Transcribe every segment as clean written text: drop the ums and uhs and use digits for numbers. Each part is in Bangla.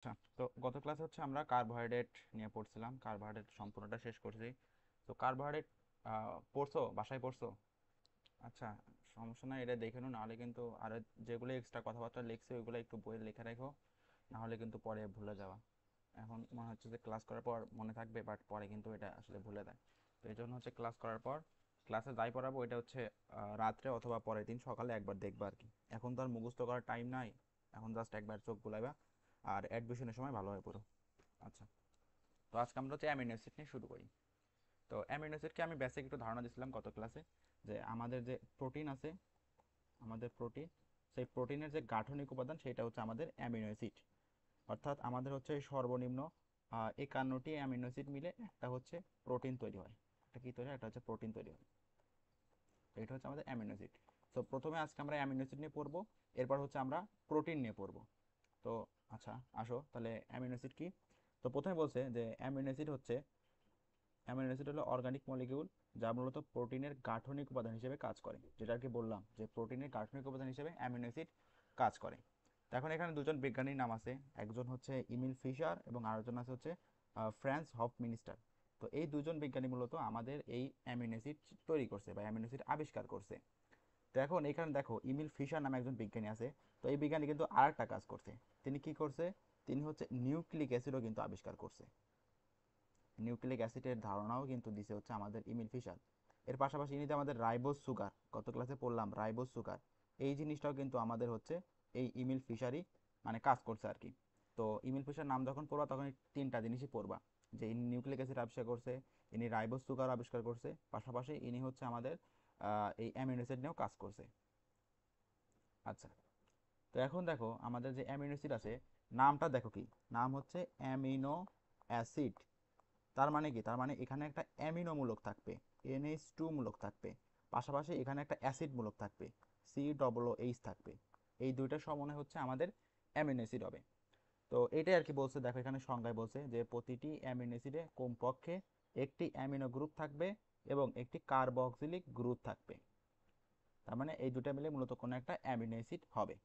আচ্ছা, তো গত ক্লাসে হচ্ছে আমরা কার্বোহাইড্রেট নিয়ে পড়ছিলাম, কার্বোহাইড্রেট সম্পূর্ণটা শেষ করছি। তো কার্বোহাইড্রেট পড়ছো, বাসায় পড়ছো? আচ্ছা, সমস্যা নাই, এটা দেখে নাও, নাহলে কিন্তু আর যেগুলো এক্সট্রা কথাবার্তা লিখছে ওইগুলো একটু বইয়ে লিখে রাখো, নাহলে কিন্তু পরে ভুলে যাওয়া। এখন মনে হচ্ছে যে ক্লাস করার পর মনে থাকবে, বাট পরে কিন্তু এটা আসলে ভুলে দেয়। তো এই জন্য হচ্ছে ক্লাস করার পর ক্লাসে যাই পড়াবো এটা হচ্ছে রাত্রে অথবা পরের দিন সকালে একবার দেখবা আর কি। এখন তো আর মুখস্থ করার টাইম নাই, এখন জাস্ট একবার চোখ বুলাইবা আর অ্যাডমিশনের সময় ভালোভাবে পড়ো। আচ্ছা, তো আজকে আমরা হচ্ছে অ্যামিনো অ্যাসিড নিয়ে শুরু করি। তো অ্যামিনো অ্যাসিডকে আমি বেসিক একটু ধারণা দিয়েছিলাম গত ক্লাসে, যে আমাদের যে প্রোটিন আছে, আমাদের প্রোটিন, সেই প্রোটিনের যে গাঠনিক উপাদান সেটা হচ্ছে আমাদের অ্যামিনো অ্যাসিড। অর্থাৎ আমাদের হচ্ছে সর্বনিম্ন 51টি অ্যামিনো অ্যাসিড মিলে একটা হচ্ছে প্রোটিন তৈরি হয়। একটা কি তৈরি হয়? একটা হচ্ছে প্রোটিন তৈরি হয়। এটা হচ্ছে আমাদের অ্যামিনো অ্যাসিড। তো প্রথমে আজকে আমরা অ্যামিনো অ্যাসিড নিয়ে পড়বো, এরপর হচ্ছে আমরা প্রোটিন নিয়ে পড়বো। তো আচ্ছা, আসো তাহলে অ্যামিনো অ্যাসিড কি। তো প্রথমে বলছে যে অ্যামিনো অ্যাসিড হচ্ছে, অ্যামিনো অ্যাসিড হলো অর্গানিক মলিকিউল যা মূলত প্রোটিনের গাঠনিক উপাদান হিসেবে কাজ করে, যেটা আর কি বললাম যে প্রোটিনের গাঠনিক উপাদান হিসেবে অ্যামিনো অ্যাসিড কাজ করে। তো এখন এখানে দুজন বিজ্ঞানীর নাম আছে, একজন হচ্ছে ইমিল ফিশার এবং আরেকজন আছে হচ্ছে ফ্রান্স হফ মিনিস্টার। তো এই দুজন বিজ্ঞানী মূলত আমাদের এই অ্যামিনো অ্যাসিড তৈরি করছে বা অ্যামিনো অ্যাসিড আবিষ্কার করছে। তো এখন এখানে দেখো ইমিল ফিশার নামে একজন বিজ্ঞানী আছে। তো এই বিজ্ঞানী কিন্তু আরেকটা কাজ করছে। তিনি কি করছে? তিনি হচ্ছে নিউক্লিক অ্যাসিডও কিন্তু আবিষ্কার করছে। নিউক্লিক অ্যাসিডের ধারণাও কিন্তু দিছে হচ্ছে আমাদের ইমিল ফিশার। এর পাশাপাশি ইনি আমাদের রাইবোজ সুগার, গত ক্লাসে পড়লাম রাইবোজ সুগার, এই জিনিসটাও কিন্তু আমাদের হচ্ছে এই ইমিল ফিশারই মানে কাজ করছে আর কি। তো ইমিল ফিশার নাম যখন পড়বা তখন এই তিনটা জিনিসই পড়বা, যে ইনি নিউক্লিক অ্যাসিড আবিষ্কার করছে, ইনি রাইবোজ সুগার আবিষ্কার করছে, পাশাপাশি ইনি হচ্ছে আমাদের এই অ্যামিনো অ্যাসিড নিয়েও কাজ করছে। আচ্ছা, তো এখন দেখো আমাদের যে অ্যামিনো অ্যাসিড আছে, নামটা দেখো কি, নাম হচ্ছে অ্যামিনো অ্যাসিড। তার মানে কি? তার মানে এখানে একটা অ্যামিনো মূলক থাকবে, NH2 মূলক থাকবে, পাশাপাশি এখানে একটা অ্যাসিড মূলক থাকবে, COOH থাকবে। এই দুইটা সমন্বয় হচ্ছে আমাদের অ্যামিনো অ্যাসিড হবে। তো এটাই আর কি বলছে, দেখো এখানে সংজ্ঞায় বলছে যে প্রতিটি অ্যামিনো অ্যাসিডে কমপক্ষে একটি অ্যামিনো গ্রুপ থাকবে এবং একটি কার্বক্সিলিক গ্রুপ থাকবে। তার মানে এই দুটা মিলে মূলত কোনো একটা অ্যামিনো অ্যাসিড হবে।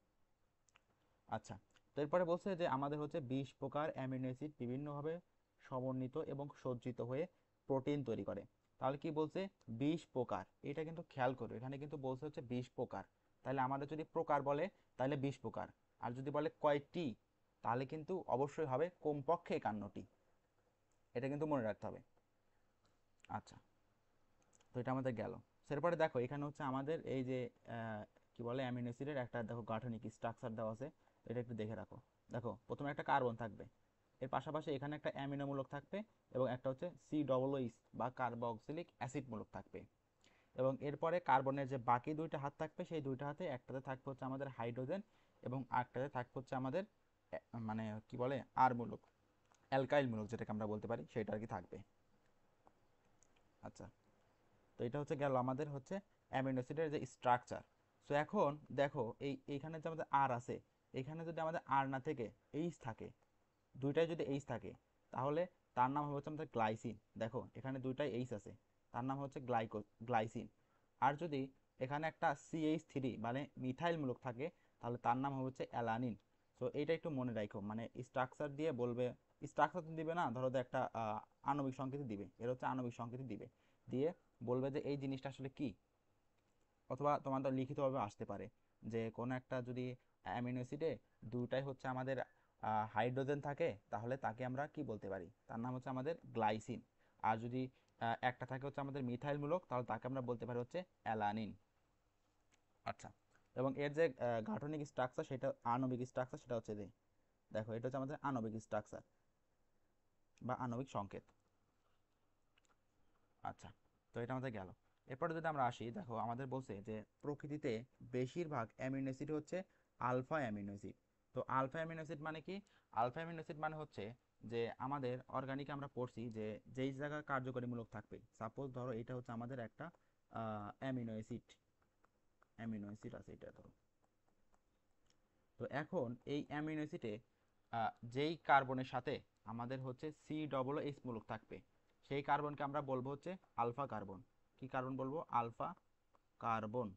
আচ্ছা, তো এরপরে বলছে যে আমাদের হচ্ছে 20 প্রকার অ্যামিনো অ্যাসিড বিভিন্নভাবে সমন্বিত এবং সজ্জিত হয়ে প্রোটিন তৈরি করে। তাহলে কি বলছে? 20 প্রকার। এটা কিন্তু খেয়াল করো, এখানে কিন্তু বলছে হচ্ছে 20 প্রকার। তাহলে আমাদের যদি প্রকার বলে তাহলে 20 প্রকার, আর যদি বলে কয়টি তাহলে কিন্তু অবশ্যই হবে কমপক্ষে 51টি। এটা কিন্তু মনে রাখতে হবে। আচ্ছা, তো এটা আমাদের গেল। এরপরে দেখো এখানে হচ্ছে আমাদের এই যে কি বলে অ্যামিনো অ্যাসিডের একটা দেখো গাঠনিক স্ট্রাকচার দেওয়া আছে। তো এটা একটু দেখে রাখো। দেখো প্রথমে একটা কার্বন থাকবে, এর পাশাপাশি এখানে একটা অ্যামিনো মূলক থাকবে এবং একটা হচ্ছে COOH বা কার্বক্সিলিক অ্যাসিড মূলক থাকবে। এবং এরপরে কার্বনের যে বাকি দুইটা হাত থাকবে, সেই দুইটা হাতে একটাতে থাকবে হচ্ছে আমাদের হাইড্রোজেন এবং আরেকটাতে থাকবে হচ্ছে আমাদের মানে কি বলে আর মূলক, অ্যালকাইল মূলক যেটাকে আমরা বলতে পারি সেটা আর কি থাকবে। আচ্ছা, তো এটা হচ্ছে গেল আমাদের হচ্ছে অ্যামিনো অ্যাসিডের যে স্ট্রাকচার। সো এখন দেখো এইখানে যে আমাদের আর আছে, এখানে যদি আমাদের আর না থেকে এইচ থাকে, দুইটাই যদি এইচ থাকে, তাহলে তার নাম হচ্ছে আমাদের গ্লাইসিন। দেখো এখানে দুইটাই এইচ আছে, তার নাম হচ্ছে গ্লাইসিন। আর যদি এখানে একটা CH3 মানে মিথাইল মূলক থাকে, তাহলে তার নাম হচ্ছে অ্যালানিন। সো এইটা একটু মনে রাখো, মানে স্ট্রাকচার দিয়ে বলবে, স্ট্রাকচার দিবে না, ধরো যে একটা আণবিক সংকেত দিবে, এর হচ্ছে আণবিক সংকেত দিবে, দিয়ে বলবে যে এই জিনিসটা আসলে কি। অথবা তোমাদের লিখিতভাবে আসতে পারে যে কোনো একটা যদি অ্যামিনো অ্যাসিডে দুটাই হচ্ছে আমাদের হাইড্রোজেন থাকে, তাহলে তাকে আমরা কি বলতে পারি? তার নাম হচ্ছে আমাদের গ্লাইসিন। আর যদি একটা থাকে হচ্ছে আমাদের মিথাইল মূলক, তাহলে তাকে আমরা বলতে পারি হচ্ছে অ্যালানিন। আচ্ছা, এবং এর যে গাঠনিক স্ট্রাকচার সেটা আণবিক স্ট্রাকচার, সেটা হচ্ছে যে দেখো এটা হচ্ছে আমাদের আণবিক স্ট্রাকচার বা আণবিক সংকেত। আচ্ছা, তো এটা আমাদের গেল। এরপরে যদি আমরা আসি, দেখো আমাদের বলছে যে প্রকৃতিতে বেশিরভাগ অ্যামিনো অ্যাসিড হচ্ছে আলফা অ্যামিনো অ্যাসিড। তো আলফা অ্যামিনো অ্যাসিড মানে কি? আলফা অ্যামিনো অ্যাসিড মানে হচ্ছে যে আমাদের অর্গানিকে আমরা পড়ছি যে যেই জায়গায় কার্যকরীমূলক থাকবে, সাপোজ ধরো এটা হচ্ছে আমাদের একটা অ্যামিনো অ্যাসিড, অ্যামিনো অ্যাসিড আছে এটা ধরো। তো এখন এই অ্যামিনো অ্যাসিডে যেই কার্বনের সাথে আমাদের হচ্ছে COOH মূলক থাকবে, সেই কার্বনকে আমরা বলবো হচ্ছে আলফা কার্বন। কি কার্বন বলবো? Alpha carbon.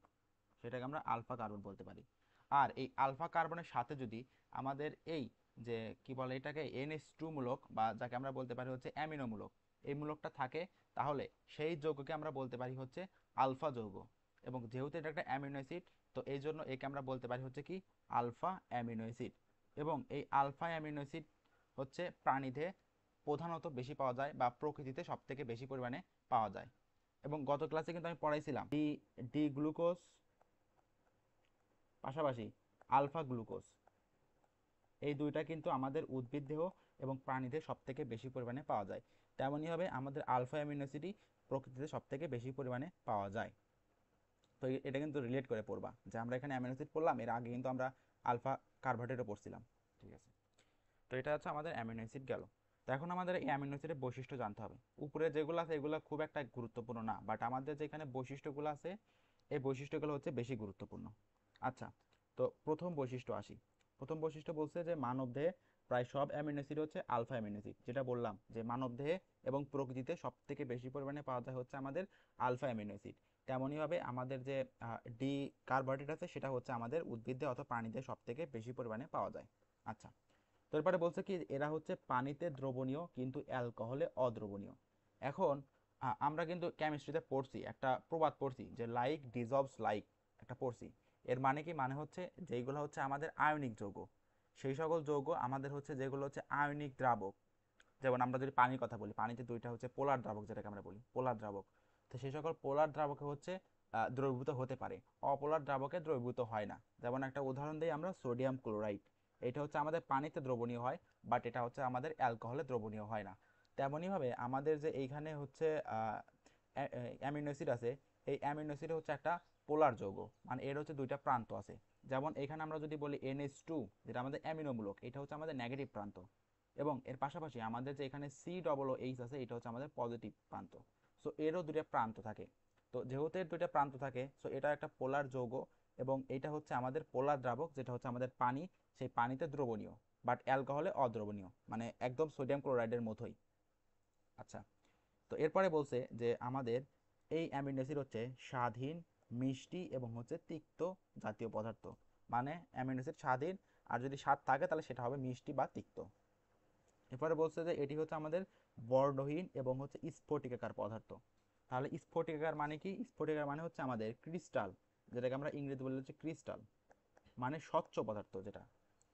সেটাকে আমরা আলফা কার্বন বলতে পারি। আর এই আলফা কার্বনের সাথে যদি আমাদের এই যে কি বলে এটাকে NH2 মূলক, বা যাকে আমরা বলতে পারি হচ্ছে অ্যামিনো মূলক, এই মূলকটা থাকে, তাহলে সেই যৌগকে আমরা বলতে পারি হচ্ছে আলফা যৌগ। এবং যেহেতু এটা একটা অ্যামিনো অ্যাসিড, তো এই জন্য একে আমরা বলতে পারি হচ্ছে কি আলফা অ্যামিনো অ্যাসিড। এবং এই আলফা অ্যামিনো অ্যাসিড হচ্ছে প্রাণীতে প্রধানত বেশি পাওয়া যায়, বা প্রকৃতিতে সব থেকে বেশি পরিমাণে পাওয়া যায়। এবং গত ক্লাসে কিন্তু আমি পড়াইছিলাম ডি ডি গ্লুকোজ পাশাপাশি আলফা গ্লুকোজ, এই দুইটা কিন্তু আমাদের উদ্ভিদ দেহ এবং প্রাণীদের সব থেকে বেশি পরিমাণে পাওয়া যায়। তেমনইভাবে আমাদের আলফা অ্যামিনো অ্যাসিডই প্রকৃতিতে সব থেকে বেশি পরিমাণে পাওয়া যায়। তো এটা কিন্তু রিলেট করে পড়বা, যে আমরা এখানে অ্যামিনো অ্যাসিড পড়লাম, এর আগে কিন্তু আমরা আলফা কার্বোহাইড্রেটও পড়ছিলাম। ঠিক আছে, তো এটা হচ্ছে আমাদের অ্যামিনো অ্যাসিড গেল। তো এখন আমাদের এই অ্যামিনো অ্যাসিডের বৈশিষ্ট্য জানতে হবে। উপরে যেগুলো আছে এগুলো খুব একটা গুরুত্বপূর্ণ না, বাট আমাদের যেখানে বৈশিষ্ট্যগুলো আছে এই বৈশিষ্ট্যগুলো হচ্ছে বেশি গুরুত্বপূর্ণ। আচ্ছা, তো প্রথম বৈশিষ্ট্য আসি। প্রথম বৈশিষ্ট্য বলছে যে মানবদেহে প্রায় সব অ্যামিনো অ্যাসিড হচ্ছে আলফা অ্যামিনো অ্যাসিড, যেটা বললাম যে মানবদেহে এবং প্রকৃতিতে সব থেকে বেশি পরিমাণে পাওয়া যায় হচ্ছে আমাদের আলফা অ্যামিনো অ্যাসিড। তেমনইভাবে আমাদের যে ডি কার্বোহাইড্রেট আছে সেটা হচ্ছে আমাদের উদ্ভিদে অথবা প্রাণীতে সব থেকে বেশি পরিমাণে পাওয়া যায়। আচ্ছা, তারপরে বলছে কি এরা হচ্ছে পানিতে দ্রবণীয় কিন্তু অ্যালকোহলে অদ্রবণীয়। এখন আমরা কিন্তু কেমিস্ট্রিতে পড়ছি, একটা প্রবাদ পড়ছি যে লাইক ডিজলভস লাইক, একটা পড়ছি। এর মানে কি, মানে হচ্ছে যেগুলো হচ্ছে আমাদের আয়নিক যৌগ, সেই সকল যৌগ আমাদের হচ্ছে যেগুলো হচ্ছে আয়নিক দ্রাবক, যেমন আমরা যদি পানির কথা বলি, পানিতে দুইটা হচ্ছে পোলার দ্রাবক, যেটাকে আমরা বলি পোলার দ্রাবক। তো সেই সকল পোলার দ্রাবকে হচ্ছে দ্রবীভূত হতে পারে, অপোলার দ্রাবকে দ্রবীভূত হয় না। যেমন একটা উদাহরণ দিই আমরা, সোডিয়াম ক্লোরাইড, এটা হচ্ছে আমাদের পানিতে দ্রবণীয় হয়, বাট এটা হচ্ছে আমাদের অ্যালকোহলে দ্রবণীয় হয় না। তেমনইভাবে আমাদের যে এইখানে হচ্ছে অ্যামিনো অ্যাসিড আছে, এই অ্যামিনো অ্যাসিড হচ্ছে একটা পোলার যৌগ, মানে এর হচ্ছে দুইটা প্রান্ত আছে। যেমন এখানে আমরা যদি বলি NH2, যেটা আমাদের অ্যামিনোমূলক, এটা হচ্ছে আমাদের নেগেটিভ প্রান্ত। এবং এর পাশাপাশি আমাদের যে এখানে COOH আছে, এটা হচ্ছে আমাদের পজিটিভ প্রান্ত। সো এরও দুইটা প্রান্ত থাকে। তো যেহেতু এর দুইটা প্রান্ত থাকে, সো এটা একটা পোলার যৌগ, এবং এটা হচ্ছে আমাদের পোলার দ্রাবক, যেটা হচ্ছে আমাদের পানি, সেই পানিতে দ্রবণীয়, বাট অ্যালকোহলে অদ্রবণীয়, মানে একদম সোডিয়াম ক্লোরাইডের মতোই। আচ্ছা, তো এরপরে বলছে যে আমাদের এই অ্যামিনো অ্যাসিড হচ্ছে স্বাধীন, মিষ্টি এবং হচ্ছে তিক্ত জাতীয় পদার্থ। মানে অ্যামিনো অ্যাসিড স্বাধীন, আর যদি স্বাদ থাকে তাহলে সেটা হবে মিষ্টি বা তিক্ত। এরপরে বলছে যে এটি হচ্ছে আমাদের বর্ণহীন এবং হচ্ছে স্ফটিকাকার পদার্থ। তাহলে স্ফটিকাকার মানে কি? স্ফটিকাকার মানে হচ্ছে আমাদের ক্রিস্টাল, যেটাকে আমরা ইংরেজি বলে হচ্ছে ক্রিস্টাল, মানে স্বচ্ছ পদার্থ যেটা,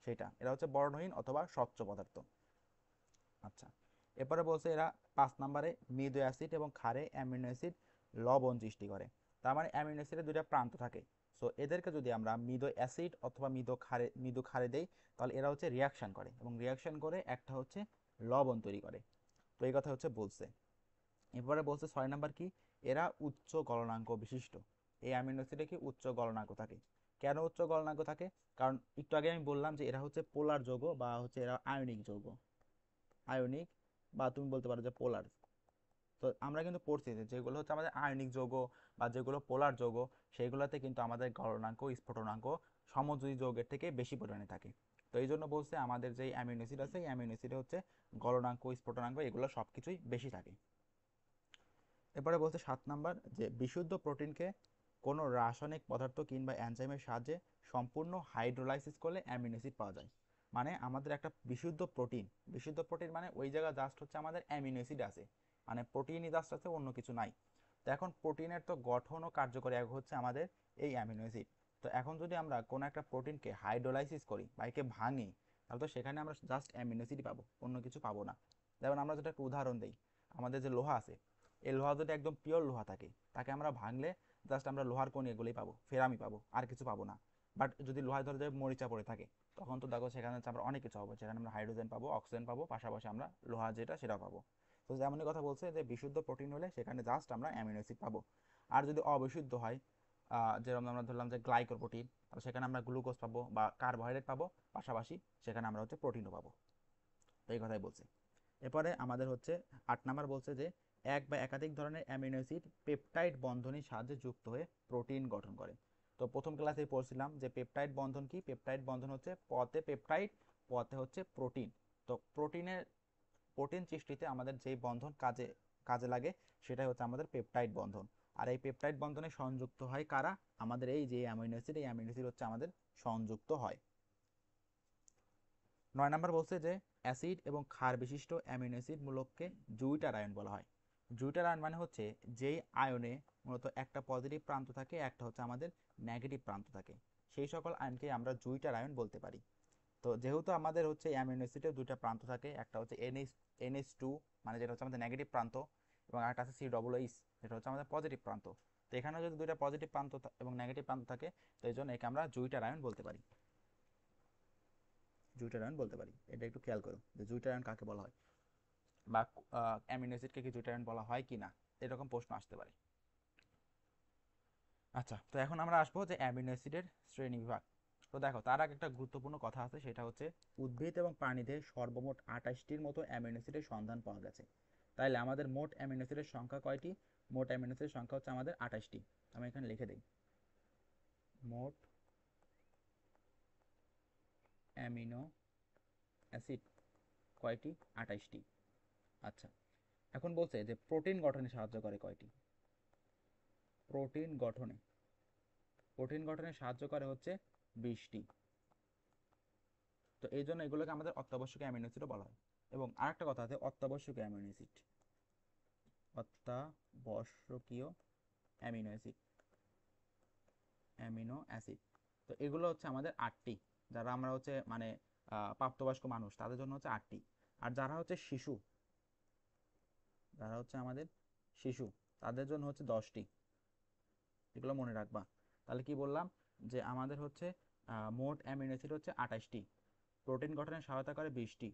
সেটা এরা হচ্ছে বর্ণহীন অথবা স্বচ্ছ পদার্থ। আচ্ছা, এরপরে বলছে এরা 5 নম্বরে মৃদু অ্যাসিড এবং ক্ষারে অ্যামিনো অ্যাসিড লবণ সৃষ্টি করে। তার মানে অ্যামিনো অ্যাসিডের দুইটা প্রান্ত থাকে। সো এদেরকে যদি আমরা মৃদু অ্যাসিড অথবা মৃদু ক্ষারে দেই, তাহলে এরা হচ্ছে রিয়াকশন করে, এবং রিয়াকশন করে একটা হচ্ছে লবণ তৈরি করে। তো এই কথা হচ্ছে বলছে। এরপরে বলছে 6 নম্বর কি, এরা উচ্চ গলনাঙ্ক বিশিষ্ট। এই অ্যামিনো অ্যাসিডে কি উচ্চ গলনাঙ্ক থাকে। কেন উচ্চ গলনাঙ্ক থাকে? কারণ একটু আগে আমি বললাম যে এরা হচ্ছে পোলার যৌগ, বা হচ্ছে এরা আয়নিক যৌগ, আয়নিক, বা তুমি বলতে পারো যে পোলার। তো আমরা কিন্তু পড়ছি যে যেগুলো হচ্ছে আমাদের আয়নিক যৌগ বা যেগুলো পোলার যৌগ, সেগুলোতে কিন্তু আমাদের গলনাঙ্ক স্ফুটনাঙ্ক সমযোজী যৌগের থেকে বেশি পরিমাণে থাকে। তো এই জন্য বলছে আমাদের যে অ্যামিনো অ্যাসিড আছে, এই অ্যামিনো অ্যাসিডে হচ্ছে গলনাঙ্ক স্ফুটনাঙ্ক এগুলো সব কিছুই বেশি থাকে। এরপরে বলছে 7 নম্বর যে বিশুদ্ধ প্রোটিনকে কোনো রাসায়নিক পদার্থ কিংবা এনজাইমের সাহায্যে সম্পূর্ণ হাইড্রোলাইসিস করলে অ্যামিনো অ্যাসিড পাওয়া যায়। মানে আমাদের একটা বিশুদ্ধ প্রোটিন, বিশুদ্ধ প্রোটিন মানে ওই জায়গায় জাস্ট হচ্ছে আমাদের অ্যামিনো অ্যাসিড আছে, মানে প্রোটিনই জাস্ট আছে, অন্য কিছু নাই। তো এখন প্রোটিনের তো গঠন ও কার্যকরী এক হচ্ছে আমাদের এই অ্যামিনো অ্যাসিড। তো এখন যদি আমরা কোনো একটা প্রোটিনকে হাইড্রোলাইসিস করি বা একে ভাঙি, তাহলে তো সেখানে আমরা জাস্ট অ্যামিনো অ্যাসিডই পাবো, অন্য কিছু পাবো না। যেমন আমরা যেটা একটা উদাহরণ দিই, আমাদের যে লোহা আছে, এই লোহা যদি একদম পিওর লোহা থাকে, তাকে আমরা ভাঙলে জাস্ট আমরা লোহার কোন এগুলোই পাবো, ফেরামি পাবো, আর কিছু পাবো না। বাট যদি লোহায় ধরে যে মরিচা পড়ে থাকে, তখন তো দেখো সেখানে হচ্ছে আমরা অনেক কিছু পাবো, সেখানে আমরা হাইড্রোজেন পাবো, অক্সিজেন পাবো, পাশাপাশি আমরা লোহা যেটা সেটা পাবো। তো যেমনই কথা বলছে যে বিশুদ্ধ প্রোটিন হলে সেখানে জাস্ট আমরা অ্যামিনো অ্যাসিড পাবো। আর যদি অবিশুদ্ধ হয়, যেরকম আমরা ধরলাম যে গ্লাইকোপ্রোটিন, তাহলে সেখানে আমরা গ্লুকোজ পাবো বা কার্বোহাইড্রেট পাবো, পাশাপাশি সেখানে আমরা হচ্ছে প্রোটিনও পাবো। তো এই কথাই বলছে। এরপরে আমাদের হচ্ছে 8 নম্বর বলছে যে এক বা একাধিক ধরনের অ্যামিনো অ্যাসিড পেপটাইড বন্ধনের সাহায্যে যুক্ত হয়ে প্রোটিন গঠন করে। তো প্রথম ক্লাসে পড়ছিলাম যে পেপটাইড বন্ধন কি। পেপটাইড বন্ধন হচ্ছে পথে পেপটাইড, পথে হচ্ছে প্রোটিন। তো প্রোটিন সৃষ্টিতে আমাদের যেই বন্ধন কাজে কাজে লাগে, সেটাই হচ্ছে আমাদের পেপটাইড বন্ধন। আর এই পেপটাইড বন্ধনে সংযুক্ত হয় কারা? আমাদের এই যে অ্যামিনো অ্যাসিড, এই অ্যামিনো অ্যাসিড হচ্ছে আমাদের সংযুক্ত হয়। 9 নাম্বার বলছে যে অ্যাসিড এবং ক্ষার বিশিষ্ট অ্যামিনো অ্যাসিড মূলককে জুইটার আয়ন বলা হয়। জুইটার আয়ন মানে হচ্ছে যেই আয়নে মূলত একটা পজিটিভ প্রান্ত থাকে, একটা হচ্ছে আমাদের নেগেটিভ প্রান্ত থাকে, সেই সকল আয়নকে আমরা জুইটার আয়ন বলতে পারি। তো যেহেতু আমাদের হচ্ছে অ্যামিনো অ্যাসিডের দুইটা প্রান্ত থাকে, একটা হচ্ছে NH2 মানে যেটা হচ্ছে আমাদের নেগেটিভ প্রান্ত, এবং আরেকটা আছে COOH যেটা হচ্ছে আমাদের পজিটিভ প্রান্ত। তো এখানে যদি দুইটা পজিটিভ প্রান্ত এবং নেগেটিভ প্রান্ত থাকে, তো এই জন্য একে আমরা জুইটার আয়ন বলতে পারি। জুইটার আয়ন বলতে পারি, এটা একটু খেয়াল করো যে জুইটার আয়ন কাকে বলা হয়, বা অ্যামিনো অ্যাসিডকে কি জুইটার আয়ন বলা হয় কি না, এরকম প্রশ্ন আসতে পারে। আচ্ছা, তো এখন আমরা আসবো যে অ্যামিনো অ্যাসিডের শ্রেণীবিভাগ। তো দেখো, তার আগে একটা গুরুত্বপূর্ণ কথা আছে, সেটা হচ্ছে উদ্ভিদ এবং প্রাণীতে সর্বমোট 28টির মতো অ্যামিনো অ্যাসিডের সন্ধান পাওয়া গেছে। তাইলে আমাদের মোট অ্যামিনো অ্যাসিডের সংখ্যা কয়টি? মোট অ্যামিনো অ্যাসিডের সংখ্যা হচ্ছে আমাদের 28টি। আমি এখানে লিখে দিই, মোট অ্যামিনো অ্যাসিড কয়টি? 28টি। আচ্ছা, এখন বলছে যে প্রোটিন গঠনে সাহায্য করে কয়টি? প্রোটিন গঠনে সাহায্য করে হচ্ছে 20টি। তো এই জন্য এগুলোকে আমাদের অত্যাবশ্যকীয় অ্যামিনো অ্যাসিডও বলা হয়। এবং আরেকটা কথা আছে, অত্যাবশ্যকীয় অ্যামিনো অ্যাসিড, অত্যাবশ্যকীয় অ্যামিনো অ্যাসিড, অ্যামিনো অ্যাসিড। তো এগুলো হচ্ছে আমাদের 8টি। যারা আমরা হচ্ছে মানে প্রাপ্তবয়স্ক মানুষ, তাদের জন্য হচ্ছে 8টি। আর যারা হচ্ছে শিশু, যারা হচ্ছে আমাদের শিশু, তাদের জন্য হচ্ছে 10টি। এগুলো মনে রাখবা। তাহলে কি বললাম, যে আমাদের হচ্ছে মোট অ্যামিনো অ্যাসিড হচ্ছে 28টি, প্রোটিন গঠনে সহায়তা করে 20টি,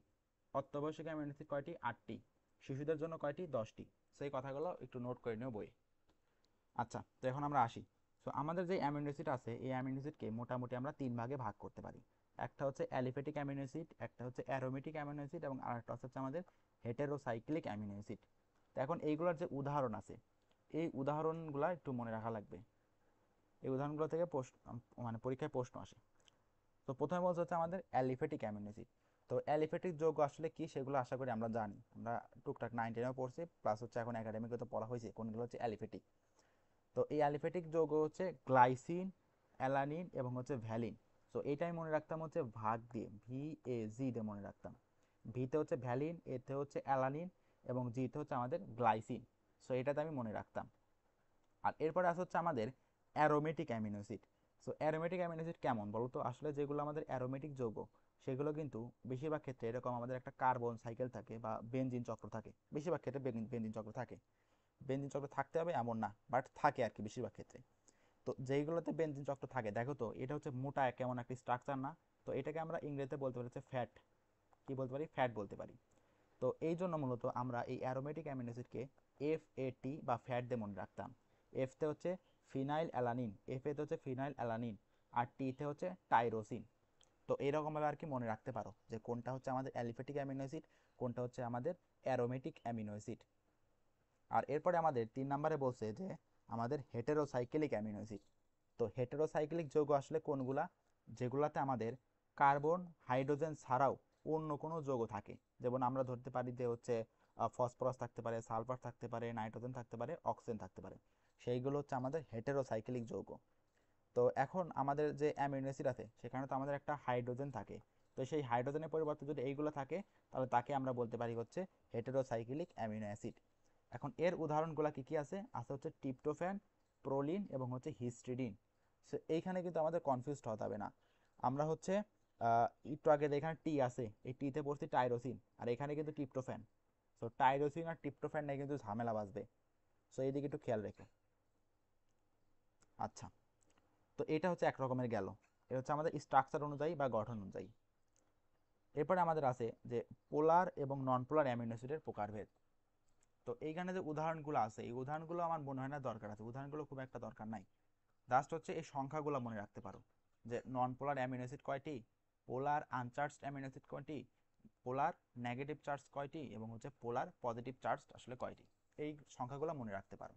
অত্যাবশ্যক অ্যামিনো অ্যাসিড কয়টি? 8টি, শিশুদের জন্য কয়টি? 10টি। সেই কথাগুলো একটু নোট করে নিও বই। আচ্ছা, তো এখন আমরা আসি। সো আমাদের যে অ্যামিনো অ্যাসিড আছে, এই অ্যামিনো অ্যাসিডকে মোটামুটি আমরা 3 ভাগে ভাগ করতে পারি। একটা হচ্ছে অ্যালিফেটিক অ্যামিনো অ্যাসিড, একটা হচ্ছে অ্যারোমেটিক অ্যামিনো অ্যাসিড, এবং আরেকটা হচ্ছে আমাদের হেটেরোসাইক্লিক অ্যামিনো অ্যাসিড। তো এখন এইগুলোর যে উদাহরণ আছে, এই উদাহরণগুলো একটু মনে রাখা লাগবে। এই উদাহরণগুলো থেকে মানে পরীক্ষায় প্রশ্ন আসে। তো প্রথমে বলতে হচ্ছে আমাদের অ্যালিফেটিক অ্যামিনো অ্যাসিড। তো অ্যালিফেটিক যৌগ আসলে কি, সেগুলো আশা করি আমরা জানি, আমরা টুকটাক 9-10এও পড়ছি, প্লাস হচ্ছে এখন একাডেমিকে তো পড়া হয়েছে কোনগুলো হচ্ছে অ্যালিফেটিক। তো এই অ্যালিফেটিক যৌগ হচ্ছে গ্লাইসিন, অ্যালানিন এবং হচ্ছে ভ্যালিন। তো এটাই মনে রাখতাম হচ্ছে ভাগ দিয়ে, VAG দিয়ে মনে রাখতাম। ভিতে হচ্ছে ভ্যালিন, এতে হচ্ছে অ্যালানিন, এবং জিতে হচ্ছে আমাদের গ্লাইসিন। সো এটাতে আমি মনে রাখতাম। আর এরপরে আছে হচ্ছে আমাদের aromatic amino acid. So aromatic amino acid কেমন বলো তো? আসলে যেগুলো আমাদের অ্যারোমেটিক যৌগ, সেগুলো কিন্তু বেশিরভাগ ক্ষেত্রে এরকম আমাদের একটা কার্বন সাইকেল থাকে বা বেনজিন চক্র থাকে। বেশিরভাগ ক্ষেত্রে বেনজিন চক্র থাকে। বেনজিন চক্র থাকতে হবে এমন না, বাট থাকে আর কি বেশিরভাগ ক্ষেত্রে। তো যেইগুলোতে বেনজিন চক্র থাকে, দেখো তো এটা হচ্ছে মোটা কেমন একটা স্ট্রাকচার না? তো এটাকে আমরা ইংরেজিতে বলতে পারি হচ্ছে ফ্যাট। কি বলতে পারি? ফ্যাট বলতে পারি। তো এই জন্য মূলত আমরা এই অ্যারোমেটিক অ্যামিনো অ্যাসিডকে FAT বা ফ্যাট দিয়ে মনে রাখতাম। এফতে হচ্ছে ফিনাইল অ্যালানিন, এতে হচ্ছে ফিনাইল অ্যালানিন, আর টিতে হচ্ছে টাইরোসিন। তো এইরকমভাবে আর কি মনে রাখতে পারো যে কোনটা হচ্ছে আমাদের অ্যালিফেটিক অ্যামিনো অ্যাসিড, কোনটা হচ্ছে আমাদের অ্যারোমেটিক অ্যামিনো অ্যাসিড। আর এরপরে আমাদের 3 নম্বরে বলছে যে আমাদের হেটেরোসাইক্লিক অ্যামিনো অ্যাসিড। তো হেটেরোসাইক্লিক যৌগ আসলে কোনগুলা? যেগুলাতে আমাদের কার্বন, হাইড্রোজেন ছাড়াও অন্য কোনো যৌগ থাকে। যেমন আমরা ধরতে পারি যে হচ্ছে ফসফরাস থাকতে পারে, সালফার থাকতে পারে, নাইট্রোজেন থাকতে পারে, অক্সিজেন থাকতে পারে। সেইগুলো হচ্ছে আমাদের হেটেরোসাইক্লিক যৌগ। তো এখন আমাদের যে অ্যামিনো অ্যাসিড আছে, সেখানে তো আমাদের একটা হাইড্রোজেন থাকে। তো সেই হাইড্রোজেনের পরিবর্তে যদি এইগুলো থাকে, তাহলে তাকে আমরা বলতে পারি হচ্ছে হেটেরোসাইক্লিক অ্যামিনো অ্যাসিড। এখন এর উদাহরণগুলো কি কি আছে? আছে হচ্ছে ট্রিপ্টোফ্যান, প্রোলিন এবং হচ্ছে হিস্টিডিন। সো এইখানে কিন্তু আমাদের কনফিউজড হতে হবে না। আমরা হচ্ছে একটু আগে এখানে টি আছে, এই টিতে পড়ছি টাইরোসিন, আর এখানে কিন্তু ট্রিপ্টোফ্যান। সো টাইরোসিন আর ট্রিপ্টোফ্যান নিয়ে কিন্তু ঝামেলা বাঁচবে। সো এইদিকে একটু খেয়াল রেখো। আচ্ছা, তো এটা হচ্ছে এক রকমের গেল, এটা হচ্ছে আমাদের স্ট্রাকচার অনুযায়ী বা গঠন অনুযায়ী। এরপরে আমাদের আছে যে পোলার এবং নন পোলার অ্যামিনো অ্যাসিডের প্রকারভেদ। তো এইখানে যে উদাহরণগুলো আছে, এই উদাহরণগুলো আমার মনে হয় না দরকার আছে, উদাহরণগুলো খুব একটা দরকার নাই। জাস্ট হচ্ছে এই সংখ্যাগুলো মনে রাখতে পারো, যে নন পোলার অ্যামিনো অ্যাসিড কয়টি, পোলার আনচার্জড অ্যামিনো অ্যাসিড কয়টি, পোলার নেগেটিভ চার্জ কয়টি, এবং হচ্ছে পোলার পজিটিভ চার্জ আসলে কয়টি। এই সংখ্যাগুলো মনে রাখতে পারো।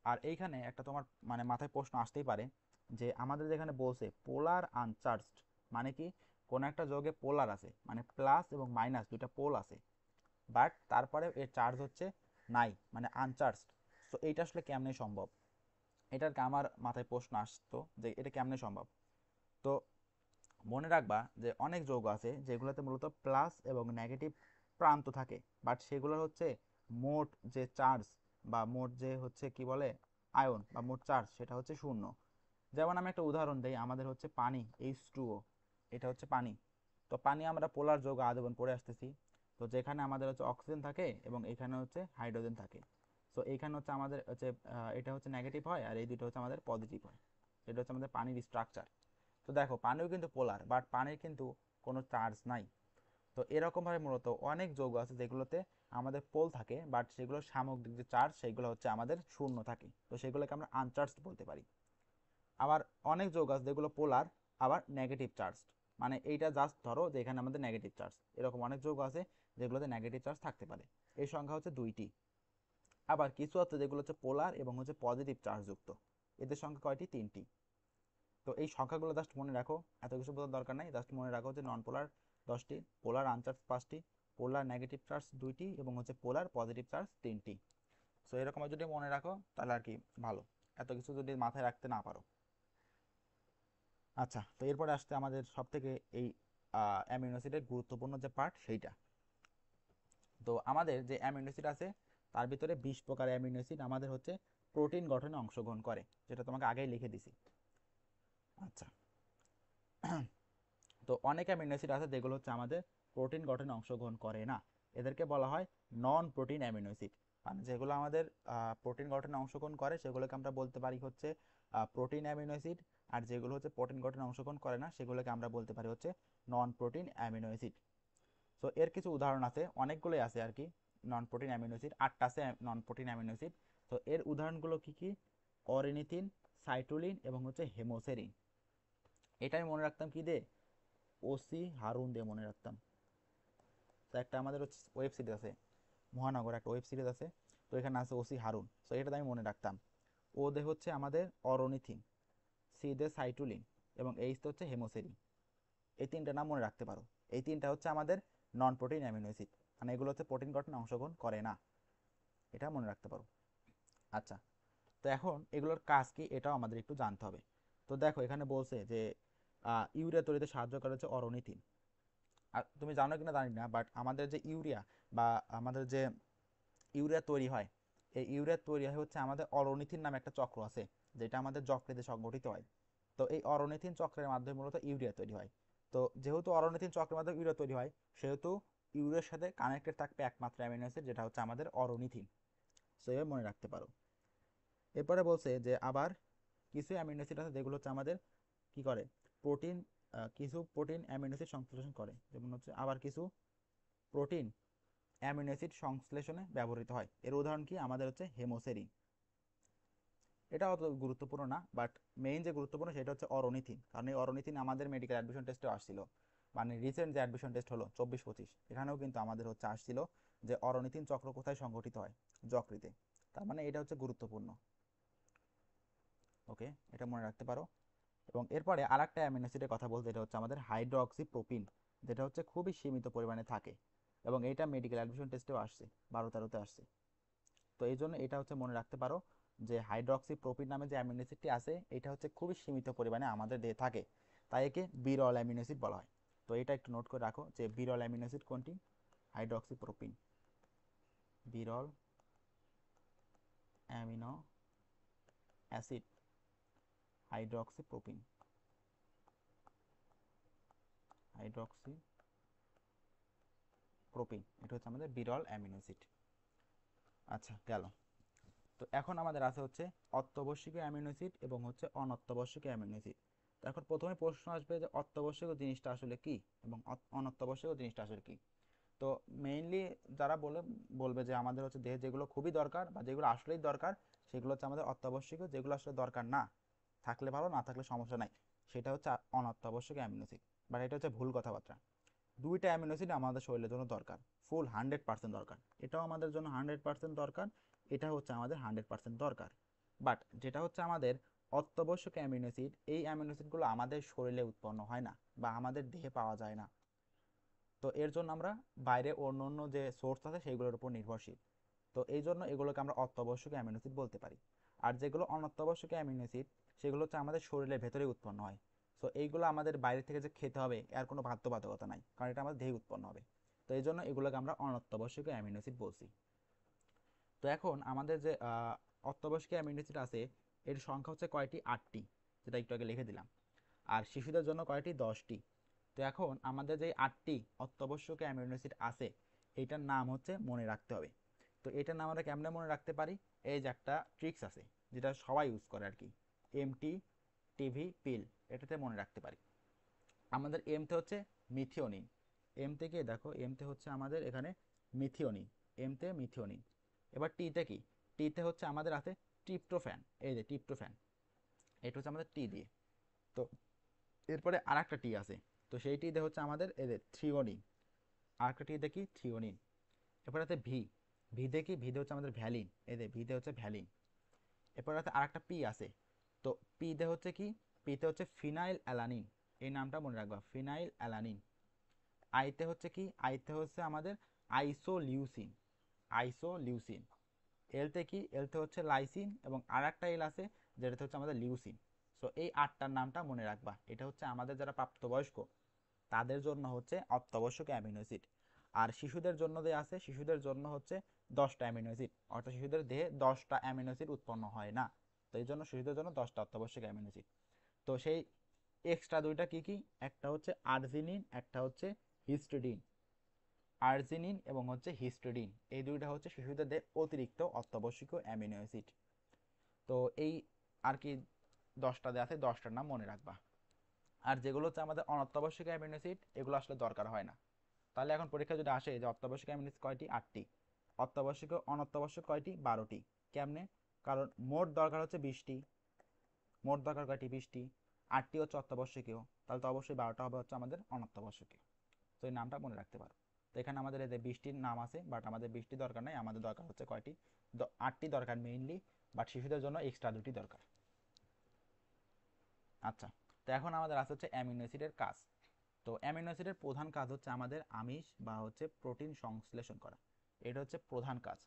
আর এইখানে একটা তোমার মানে মাথায় প্রশ্ন আসতেই পারে, যে আমাদের যেখানে বলছে পোলার আনচার্জড, মানে কি? কোন একটা যৌগে পোলার আছে, মানে প্লাস এবং মাইনাস দুইটা পোল আছে, বাট তারপরে এর চার্জ হচ্ছে নাই, মানে আনচার্জড। তো এইটা আসলে কেমনে সম্ভব? এটার আমার মাথায় প্রশ্ন আসতো যে এটা কেমনে সম্ভব। তো মনে রাখবা যে অনেক যৌগ আছে যেগুলোতে মূলত প্লাস এবং নেগেটিভ প্রান্ত থাকে, বাট সেগুলোর হচ্ছে মোট যে চার্জ বা মোট যে হচ্ছে কি বলে আয়ন বা মোট চার্জ সেটা হচ্ছে শূন্য। যেমন আমি একটা উদাহরণ দিই, আমাদের হচ্ছে পানি H2O, এটা হচ্ছে পানি। তো পানি আমরা পোলার যৌগ আদ্যবন পড়ে আসতেছি। তো যেখানে আমাদের হচ্ছে অক্সিজেন থাকে এবং এখানে হচ্ছে হাইড্রোজেন থাকে। তো এইখানে হচ্ছে আমাদের হচ্ছে এটা হচ্ছে নেগেটিভ হয় আর এই দুটো হচ্ছে আমাদের পজিটিভ হয়। এটা হচ্ছে আমাদের পানির স্ট্রাকচার। তো দেখো পানিও কিন্তু পোলার, বাট পানির কিন্তু কোনো চার্জ নাই। তো এরকমভাবে মূলত অনেক যৌগ আছে যেগুলোতে আমাদের পোল থাকে, বাট সেগুলোর সামগ্রিক যে চার্জ সেগুলো হচ্ছে আমাদের শূন্য থাকে। তো সেগুলোকে আমরা আনচার্জড বলতে পারি। আবার অনেক যৌগ আছে যেগুলো পোলার, আবার নেগেটিভ চার্জ। মানে এইটা জাস্ট ধরো যে এখানে আমাদের নেগেটিভ চার্জ, এরকম অনেক যৌগ আছে যেগুলোতে নেগেটিভ চার্জ থাকতে পারে। এই সংখ্যা হচ্ছে 2টি। আবার কিছু আছে যেগুলো হচ্ছে পোলার এবং হচ্ছে পজিটিভ চার্জ যুক্ত, এদের সংখ্যা কয়টি? 3টি। তো এই সংখ্যাগুলো জাস্ট মনে রাখো, এত কিছু বোঝার দরকার নাই, জাস্ট মনে রাখো যে নন পোলার 10টি, পোলার আনচার্জ 5টি, পোলার নেগেটিভ চার্জ 2টি এবং হচ্ছে পোলার পজিটিভ চার্জ 3টি। সো এরকম যদি মনে রাখো তাহলে আর কি ভালো, এত কিছু যদি মাথায় রাখতে না পারো। আচ্ছা, তো এরপরে আসতে আমাদের সব থেকে এই অ্যামিনো অ্যাসিডের গুরুত্বপূর্ণ যে পার্ট সেইটা। তো আমাদের যে অ্যামিনো অ্যাসিড আছে তার ভিতরে 20 প্রকার অ্যামিনো অ্যাসিড আমাদের হচ্ছে প্রোটিন গঠনে অংশগ্রহণ করে, যেটা তোমাকে আগেই লিখে দিছি। আচ্ছা, তো অনেক অ্যামিনো অ্যাসিড আছে যেগুলো হচ্ছে আমাদের প্রোটিন গঠনে অংশগ্রহণ করে না, এদেরকে বলা হয় নন প্রোটিন অ্যামিনো অ্যাসিড। মানে যেগুলো আমাদের প্রোটিন গঠনে অংশগ্রহণ করে সেগুলোকে আমরা বলতে পারি হচ্ছে প্রোটিন অ্যামিনো অ্যাসিড। আর যেগুলো হচ্ছে প্রোটিন গঠনে অংশগ্রহণ করে না সেগুলোকে আমরা বলতে পারি হচ্ছে নন প্রোটিন অ্যামিনো অ্যাসিড। তো এর কিছু উদাহরণ আছে, অনেকগুলোই আছে আর কি। নন প্রোটিন অ্যামিনো অ্যাসিড 8টা আছে নন প্রোটিন অ্যামিনো অ্যাসিড। তো এর উদাহরণগুলো কি কি? অরিনিথিন, সাইটোলিন এবং হচ্ছে হেমোসেরিন। এটা আমি মনে রাখতাম কি দিয়ে? ওসি হারুন দিয়ে মনে রাখতাম। তো একটা আমাদের হচ্ছে ওয়েব সিরিজ আছে, মহানগর একটা ওয়েব সিরিজ আছে। তো এখানে আছে ওসি হারুন, তো এটা আমি মনে রাখতাম। ও দে হচ্ছে আমাদের অরনিথিন, সি দে সাইটুলিন এবং এইচ দে হচ্ছে হেমোসেরিন। এই তিনটা নাম মনে রাখতে পারো। এই তিনটা হচ্ছে আমাদের নন প্রোটিন অ্যামিনো অ্যাসিড, মানে এগুলো হচ্ছে প্রোটিন গঠনে অংশগ্রহণ করে না, এটা মনে রাখতে পারো। আচ্ছা, তো এখন এগুলোর কাজ কি এটাও আমাদের একটু জানতে হবে। তো দেখো এখানে বলছে যে ইউরিয়া তৈরিতে সাহায্য করে হচ্ছে অরনিথিন। আর তুমি জানো কিনা জানি না, বাট আমাদের যে ইউরিয়া বা আমাদের যে ইউরিয়া তৈরি হয়, এই ইউরিয়া তৈরি হয় হচ্ছে আমাদের অরনিথিন নামে একটা চক্র আছে, যেটা আমাদের যকৃতে সংগঠিত হয়। তো এই অরনিথিন চক্রের মাধ্যমে মূলত ইউরিয়া তৈরি হয়। তো যেহেতু অরনিথিন চক্রের মাধ্যমে ইউরিয়া তৈরি হয়, সেহেতু ইউরিয়ার সাথে কানেক্টেড থাকবে একমাত্র অ্যামিনো অ্যাসিড, যেটা হচ্ছে আমাদের অরনিথিন। সো এভাবে মনে রাখতে পারো। এরপরে বলছে যে আবার কিছু অ্যামিনো অ্যাসিড আছে যেগুলো হচ্ছে আমাদের কি করে? প্রোটিন, কিছু প্রোটিন অ্যামিনো অ্যাসিড সংশ্লেষণ করে, যেমন হচ্ছে আবার কিছু প্রোটিন অ্যামিনো অ্যাসিড সংশ্লেষণে ব্যবহৃত হয়। এর উদাহরণ কি? আমাদের হচ্ছে হেমোসেরিন। এটা অত গুরুত্বপূর্ণ না, বাট মেইন যে গুরুত্বপূর্ণ সেটা হচ্ছে অরনিথিন, কারণ এই অরনিথিন আমাদের মেডিকেল অ্যাডমিশন টেস্টে আসছিল। মানে রিসেন্ট যে অ্যাডমিশন টেস্ট হলো 24-25, এখানেও কিন্তু আমাদের হচ্ছে আসছিল যে অরনিথিন চক্র কোথায় সংঘটিত হয়? যকৃতে। তার মানে এটা হচ্ছে গুরুত্বপূর্ণ। ওকে, এটা মনে রাখতে পারো। এবং এরপরে আর একটা অ্যামিনো অ্যাসিডের কথা বলতে, এটা হচ্ছে আমাদের হাইড্রোক্সিপ্রোপিন, যেটা হচ্ছে খুবই সীমিত পরিমাণে থাকে এবং এটা মেডিকেল অ্যাডমিশন টেস্টেও আসছে, 12-13-তে আসছে। তো এই জন্য এটা হচ্ছে মনে রাখতে পারো যে হাইড্রক্সিপ্রোপিন নামে যে অ্যামিনো অ্যাসিডটি আছে এটা হচ্ছে খুবই সীমিত পরিমাণে আমাদের দেহে থাকে, তাই একে বিরল অ্যামিনো অ্যাসিড বলা হয়। তো এটা একটু নোট করে রাখো যে বিরল অ্যামিনো অ্যাসিড কোনটি? হাইড্রক্সিপ্রোপিন, বিরল অ্যামিনো অ্যাসিড হাইড্রক্সিপ্রোপিন, হাইড্রক্সিপ্রোপিন এটা হচ্ছে আমাদের বিরল অ্যামিনো অ্যাসিড। আচ্ছা, গেল। তো এখন আমাদের আছে হচ্ছে অত্যাবশ্যকীয় অ্যামিনো অ্যাসিড এবং হচ্ছে অনত্যাবশ্যকীয় অ্যামিনো অ্যাসিড। তো এখন প্রথমে প্রশ্ন আসবে যে অত্যাবশ্যকীয় জিনিসটা আসলে কি এবং অনত্যাবশ্যকীয় জিনিসটা আসলে কি। তো মেইনলি যারা বলবে যে আমাদের হচ্ছে দেহে যেগুলো খুবই দরকার বা যেগুলো আসলেই দরকার সেগুলো হচ্ছে আমাদের অত্যাবশ্যকীয়, যেগুলো আসলে দরকার না, থাকলে ভালো না থাকলে সমস্যা নাই, সেটা হচ্ছে অনত্যাবশ্যকীয় অ্যামিনো অ্যাসিড। বাট এটা হচ্ছে ভুল কথাবার্তা। দুইটা অ্যামিনো অ্যাসিড আমাদের শরীরের জন্য দরকার, ফুল 100% দরকার। এটাও আমাদের জন্য 100% দরকার, এটা হচ্ছে আমাদের 100% দরকার। বাট যেটা হচ্ছে আমাদের অত্যাবশ্যক অ্যামিনো অ্যাসিড, এই অ্যামিনো অ্যাসিডগুলো আমাদের শরীরে উৎপন্ন হয় না বা আমাদের দেহে পাওয়া যায় না। তো এর জন্য আমরা বাইরে অন্য অন্য যে সোর্স আছে সেগুলোর উপর নির্ভরশীল। তো এই জন্য এগুলোকে আমরা অত্যাবশ্যকীয় অ্যামিনো অ্যাসিড বলতে পারি। আর যেগুলো অনত্যাবশ্যকীয় অ্যামিনো অ্যাসিড সেগুলো হচ্ছে আমাদের শরীরের ভেতরে উৎপন্ন হয়। সো এইগুলো আমাদের বাইরে থেকে যে খেতে হবে এর কোনো বাধ্যবাধকতা নাই, কারণ এটা আমাদের দেহে উৎপন্ন হবে। তো এই জন্য এগুলোকে আমরা অনত্যাবশ্যকীয় অ্যামিনো অ্যাসিড বলছি। তো এখন আমাদের যে অত্যাবশ্যকীয় অ্যামিনো অ্যাসিড আছে এর সংখ্যা হচ্ছে কয়টি? 8টি, যেটা একটু আগে লিখে দিলাম। আর শিশুদের জন্য কয়টি? 10টি। তো এখন আমাদের যে 8টি অত্যাবশ্যকীয় অ্যামিনো অ্যাসিড আছে এইটার নাম হচ্ছে মনে রাখতে হবে। তো এটার নাম আমরা কেমনে মনে রাখতে পারি? এই যে একটা ট্রিক্স আছে যেটা সবাই ইউজ করে আর কি, এমটি টিভি পিল, এটাতে মনে রাখতে পারি। আমাদের এমতে হচ্ছে মিথিওনিন, এম থেকে দেখো এমতে হচ্ছে আমাদের এখানে মিথিওনিন, এমতে মিথিওনিন। এবার টিতে কি? টিতে হচ্ছে আমাদের আছে ট্রিপ্টোফ্যান, এই যে ট্রিপ্টোফ্যান, এটা হচ্ছে আমাদের টি দিয়ে। তো এরপরে আর একটা টি আছে, তো সেই টিতে হচ্ছে আমাদের এই যে থ্রিওনিন, আর একটা টি দেখি থ্রিওনিন। এরপর আছে ভি, ভিতে কি? ভিতে হচ্ছে আমাদের ভ্যালিন, এই যে ভিতে হচ্ছে ভ্যালিন। এরপর আছে আর একটা পি আছে, তো পিতে হচ্ছে কি? পিতে হচ্ছে ফিনাইল অ্যালানিন, এই নামটা মনে রাখবা, ফিনাইল অ্যালানিন। আইতে হচ্ছে কি? আইতে হচ্ছে আমাদের আইসোলিউসিন, আইসোলিউসিন। এলতে কি? এলতে হচ্ছে লাইসিন, এবং আর একটা এল আছে যেটাতে হচ্ছে আমাদের লিউসিন। সো এই 8টার নামটা মনে রাখবা। এটা হচ্ছে আমাদের যারা প্রাপ্তবয়স্ক তাদের জন্য হচ্ছে অত্যাবশ্যকীয় অ্যামিনো অ্যাসিড। আর শিশুদের জন্য যে আছে, শিশুদের জন্য হচ্ছে 10টা অ্যামিনো অ্যাসিড, অর্থাৎ শিশুদের দেহে 10টা অ্যামিনো অ্যাসিড উৎপন্ন হয় না। তো এই জন্য শিশুদের জন্য 10টা অত্যাবশ্যকীয় অ্যামিনো অ্যাসিড। তো সেই এক্সট্রা দুইটা কি কি? একটা হচ্ছে আর্জিনিন, একটা হচ্ছে হিস্টিডিন। আর্জিনিন এবং হচ্ছে হিস্টিডিন, এই দুইটা হচ্ছে শিশুদের দেহে অতিরিক্ত অত্যাবশ্যকীয় অ্যামিনো অ্যাসিড। তো এই আর কি 10টা দেওয়া আছে, 10টার নাম মনে রাখবা। আর যেগুলো হচ্ছে আমাদের অনত্যাবশ্যকীয় অ্যামিনো অ্যাসিড এগুলো আসলে দরকার হয় না। তাহলে এখন পরীক্ষা যদি আসে যে অত্যাবশ্যকীয় অ্যামিনো অ্যাসিড কয়টি? 8টি। অত্যাবশ্যকীয় অনত্যাবশ্যক কয়টি? 12টি। কেমনে? কারণ মোট দরকার হচ্ছে 20টি, মোট দরকার কয়টি? 20টি। 8টি হচ্ছে অত্যাবশ্যকীয়, তাহলে তো অবশ্যই 12টা হবে হচ্ছে আমাদের অনত্যাবশ্যকীয়। তো এই নামটা মনে রাখতে পারো। তো এখানে আমাদের এই যে 20টির নাম আছে, বাট আমাদের 20টি দরকার নাই, আমাদের দরকার হচ্ছে কয়টি? 8টি দরকার মেইনলি, বাট শিশুদের জন্য এক্সট্রা 2টি দরকার। আচ্ছা, তো এখন আমাদের আছে হচ্ছে অ্যামিনো অ্যাসিডের কাজ। তো অ্যামিনো অ্যাসিডের প্রধান কাজ হচ্ছে আমাদের আমিষ বা হচ্ছে প্রোটিন সংশ্লেষণ করা, এটা হচ্ছে প্রধান কাজ।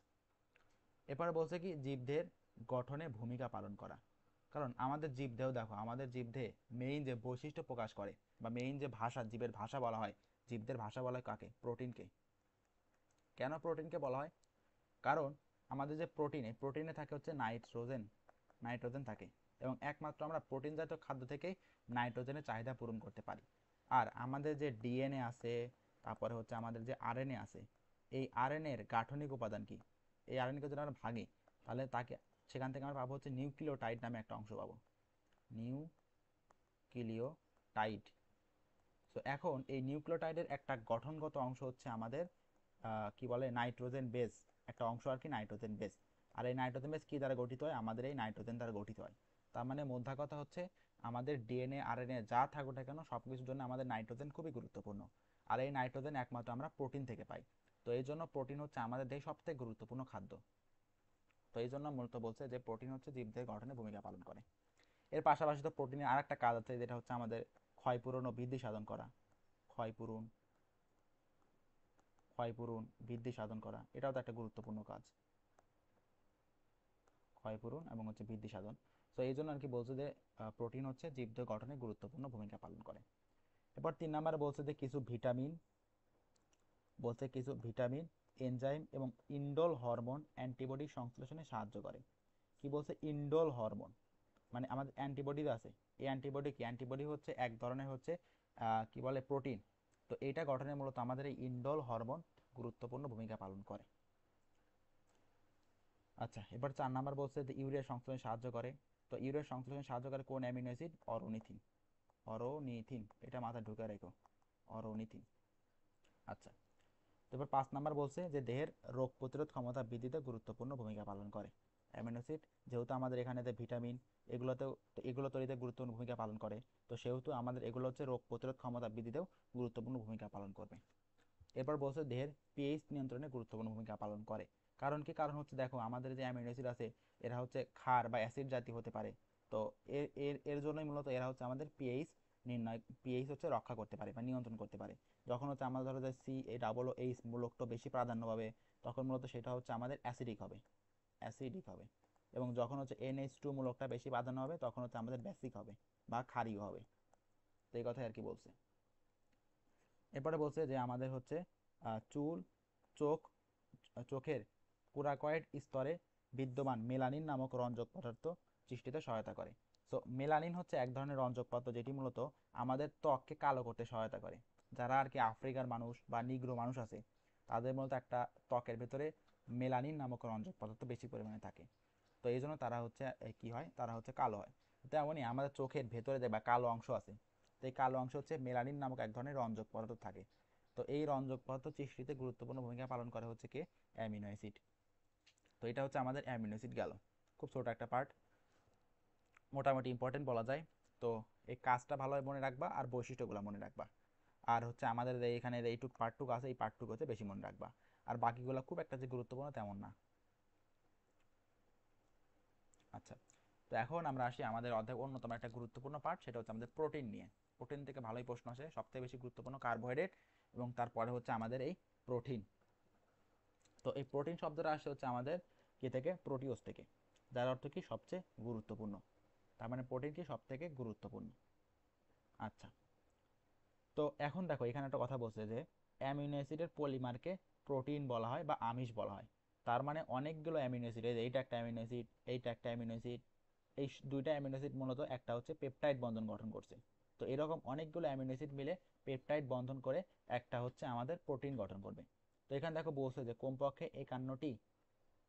এরপরে বলছে কি? জীবদের গঠনে ভূমিকা পালন করা। কারণ আমাদের জীবদেহ দেখো, আমাদের জীবদেহে মেইন যে বৈশিষ্ট্য প্রকাশ করে বা মেইন যে ভাষা, জীবের ভাষা বলা হয়, জীবদের ভাষা বলা হয় কাকে? প্রোটিনকে। কেন প্রোটিনকে বলা হয়? কারণ আমাদের যে প্রোটিনে, প্রোটিনে থাকে হচ্ছে নাইট্রোজেন, নাইট্রোজেন থাকে, এবং একমাত্র আমরা প্রোটিন জাতীয় খাদ্য থেকেই নাইট্রোজেনের চাহিদা পূরণ করতে পারি। আর আমাদের যে ডিএনএ আছে, তারপরে হচ্ছে আমাদের যে আরএনএ আছে, এই আরএনএ এর গাঠনিক উপাদান কি? এই আরএনএকে যদি আমরা ভাঙি তাহলে তাকে, সেখান থেকে আমরা পাবো হচ্ছে নিউক্লিওটাইড নামে একটা অংশ পাবো, নিউক্লিওটাইড। তো এখন এই নিউক্লিওটাইডের একটা গঠনগত অংশ হচ্ছে আমাদের কি বলে নাইট্রোজেন বেস, একটা অংশ আর কি নাইট্রোজেন বেস। আর এই নাইট্রোজেন বেস কি দ্বারা গঠিত হয়? আমাদের এই নাইট্রোজেন দ্বারা গঠিত হয়। তার মানে মোদ্দা কথা হচ্ছে আমাদের ডিএনএ আরএনএ যা থাকুক না কেন সব কিছুর জন্য আমাদের নাইট্রোজেন খুবই গুরুত্বপূর্ণ। আর এই নাইট্রোজেন একমাত্র আমরা প্রোটিন থেকে পাই। তো এই জন্য প্রোটিন হচ্ছে আমাদের দেহে সবথেকে গুরুত্বপূর্ণ খাদ্য। তো এই জন্য মূলত বলছে যে প্রোটিন হচ্ছে জীবদেহের গঠনে ভূমিকা পালন করে। এর পাশাপাশি তো প্রোটিনের আর একটা কাজ আছে, যেটা হচ্ছে আমাদের ক্ষয়পূরণ ও বৃদ্ধি সাধন করা। ক্ষয়পূরণ, ক্ষয়পূরণ বৃদ্ধি সাধন করা, এটাও তো একটা গুরুত্বপূর্ণ কাজ, ক্ষয়পূরণ এবং হচ্ছে বৃদ্ধি সাধন। তো এই জন্য আর কি বলছে যে প্রোটিন হচ্ছে জীবদেহ গঠনে গুরুত্বপূর্ণ ভূমিকা পালন করে। এরপর 3 নম্বরে বলছে যে কিছু ভিটামিন, বলছে কিছু ভিটামিন, এনজাইম এবং ইন্ডোল হরমোন অ্যান্টিবডি সংশ্লেষণে সাহায্য করে। কি বলছে? ইন্ডোল হরমোন, মানে আমাদের অ্যান্টিবডি আছে, এই অ্যান্টিবডি কি? অ্যান্টিবডি হচ্ছে এক ধরনের হচ্ছে কি বলে প্রোটিন। তো এইটা গঠনে মূলত আমাদের এই ইন্ডোল হরমোন গুরুত্বপূর্ণ ভূমিকা পালন করে। আচ্ছা, এবার 4 নাম্বার বলছে যে ইউরিয়া সংশ্লেষণে সাহায্য করে। তো ইউরিয়া সংশ্লেষণে সাহায্য করে কোন অ্যামিনো অ্যাসিড? অরনিথিন, অরনিথিন, এটা মাথায় ঢুকে রেখো, অরনিথিন। আচ্ছা, তো এবার 5 নাম্বার বলছে যে দেহের রোগ প্রতিরোধ ক্ষমতা বৃদ্ধিতে গুরুত্বপূর্ণ ভূমিকা পালন করে। অ্যামিনো অ্যাসিড যেহেতু আমাদের এখানে যে ভিটামিন, এগুলোতেও, তো এগুলো তৈরিতে গুরুত্বপূর্ণ ভূমিকা পালন করে, তো সেহেতু আমাদের এগুলো হচ্ছে রোগ প্রতিরোধ ক্ষমতা বৃদ্ধিতেও গুরুত্বপূর্ণ ভূমিকা পালন করবে। এরপর বলছে দেহের পিএইচ নিয়ন্ত্রণে গুরুত্বপূর্ণ ভূমিকা পালন করে। কারণ কি? কারণ হচ্ছে দেখো আমাদের যে অ্যামিনো অ্যাসিড আছে এরা হচ্ছে ক্ষার বা অ্যাসিড জাতীয় হতে পারে। তো এর এর এর জন্যই মূলত এরা হচ্ছে আমাদের পিএইচ নির্ণয়, পিএইচ হচ্ছে রক্ষা করতে পারে বা নিয়ন্ত্রণ করতে পারে। যখন হচ্ছে আমাদের ধরো যে সি এই ডাবল এইচ মূলকটা বেশি প্রাধান্য পাবে, তখন মূলত সেটা হচ্ছে আমাদের অ্যাসিডিক হবে, অ্যাসিডিক হবে। এবং যখন হচ্ছে NH2 মূলকটা বেশি প্রাধান্য হবে তখন হচ্ছে আমাদের বেসিক হবে বা ক্ষারীয় হবে। এই কথাই আর কি বলছে। এরপরে বলছে যে আমাদের হচ্ছে চুল, চোখ, চোখের কোরাকয়েড স্তরে বিদ্যমান মেলানিন নামক রঞ্জক পদার্থ সৃষ্টিতে সহায়তা করে। সো মেলানিন হচ্ছে এক ধরনের রঞ্জক পদার্থ যেটি মূলত আমাদের ত্বককে কালো করতে সহায়তা করে। যারা আর কি আফ্রিকার মানুষ বা নিগ্রো মানুষ আছে তাদের মূলত একটা ত্বকের ভেতরে মেলানিন নামক রঞ্জক পদার্থ বেশি পরিমাণে থাকে। তো এই জন্য তারা হচ্ছে কি হয়, তারা হচ্ছে কালো হয়। তেমনই আমাদের চোখের ভেতরে যে বা কালো অংশ আছে, তো এই কালো অংশ হচ্ছে মেলানিন নামক এক ধরনের রঞ্জক পদার্থ থাকে। তো এই রঞ্জক পদার্থ সৃষ্টিতে গুরুত্বপূর্ণ ভূমিকা পালন করে হচ্ছে কি অ্যামিনো অ্যাসিড। তো এটা হচ্ছে আমাদের অ্যামিনো অ্যাসিড গেল, খুব ছোট একটা পার্ট, মোটামুটি ইম্পর্টেন্ট বলা যায়। তো এই কাজটা ভালোভাবে মনে রাখবা আর বৈশিষ্ট্যগুলো মনে রাখবা। আর হচ্ছে আমাদের এইখানে এইটুক পার্টটুকু আছে, এই পার্টটুকু হচ্ছে বেশি মনে রাখবা। আর বাকিগুলো খুব একটা যে গুরুত্বপূর্ণ তেমন না। আচ্ছা, তো এখন আমরা আসি আমাদের অধ্যায় অন্যতম একটা গুরুত্বপূর্ণ পার্ট, সেটা হচ্ছে আমাদের প্রোটিন নিয়ে। প্রোটিন থেকে ভালোই প্রশ্ন আসে, সবথেকে বেশি গুরুত্বপূর্ণ কার্বোহাইড্রেট এবং তারপরে হচ্ছে আমাদের এই প্রোটিন। তো এই প্রোটিন শব্দটা আসে হচ্ছে আমাদের কি থেকে, প্রোটিওস থেকে, যার অর্থ কি সবচেয়ে গুরুত্বপূর্ণ। তার মানে প্রোটিন কি সব থেকে গুরুত্বপূর্ণ। আচ্ছা, তো এখন দেখো এখানে একটা কথা বলছে যে অ্যামিনো অ্যাসিডের পলিমারকে প্রোটিন বলা হয় বা আমিষ বলা হয়। তার মানে অনেকগুলো অ্যামিনো অ্যাসিড, এইটা একটা অ্যামিনো অ্যাসিড, এইটা একটা অ্যামিনো অ্যাসিড, এই দুইটা অ্যামিনো অ্যাসিড মূলত একটা হচ্ছে পেপটাইড বন্ধন গঠন করছে। তো এরকম অনেকগুলো অ্যামিনো অ্যাসিড মিলে পেপটাইড বন্ধন করে একটা হচ্ছে আমাদের প্রোটিন গঠন করবে। তো এখানে দেখো বলছে যে কমপক্ষে 51টি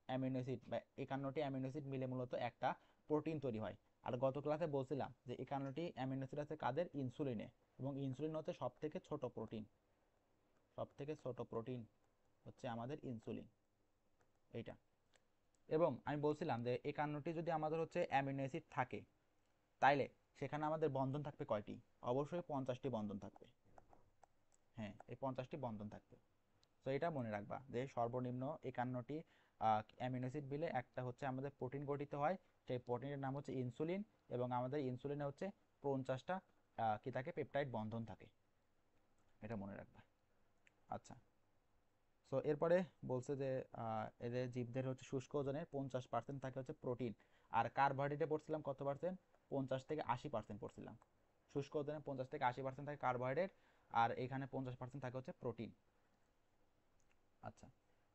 অ্যামিনো অ্যাসিড বা 51টি অ্যামিনো অ্যাসিড মিলে মূলত একটা প্রোটিন তৈরি হয়। আর গত ক্লাসে বলছিলাম যে 51টি অ্যামিনো অ্যাসিড আছে কাদের, ইনসুলিনে, এবং ইনসুলিন হচ্ছে সব থেকে ছোট প্রোটিন। সব থেকে ছোট প্রোটিন হচ্ছে আমাদের ইনসুলিন, এইটা। এবং আমি বলছিলাম যে 51টি যদি আমাদের হচ্ছে অ্যামিনো অ্যাসিড থাকে তাইলে সেখানে আমাদের বন্ধন থাকবে কয়টি, অবশ্যই 50টি বন্ধন থাকবে। হ্যাঁ, এই 50টি বন্ধন থাকবে। তো এটা মনে রাখবা যে সর্বনিম্ন 51টি অ্যামিনো অ্যাসিড মিলে একটা হচ্ছে আমাদের প্রোটিন গঠিত হয়। সেই প্রোটিনের নাম হচ্ছে ইনসুলিন, এবং আমাদের ইনসুলিনে হচ্ছে 50টা কি থাকে, পেপটাইড বন্ধন থাকে। এটা মনে রাখবা। আচ্ছা, সো এরপরে বলছে যে এদের জীবদের হচ্ছে শুষ্ক ওজনের 50% থাকে হচ্ছে প্রোটিন। আর কার্বোহাইড্রেটে পড়ছিলাম কত পার্সেন্ট, 50 থেকে 80% পড়ছিলাম। শুষ্ক ওজনের 50 থেকে 80% থাকে কার্বোহাইড্রেট, আর এখানে 50% থাকে হচ্ছে প্রোটিন। আচ্ছা,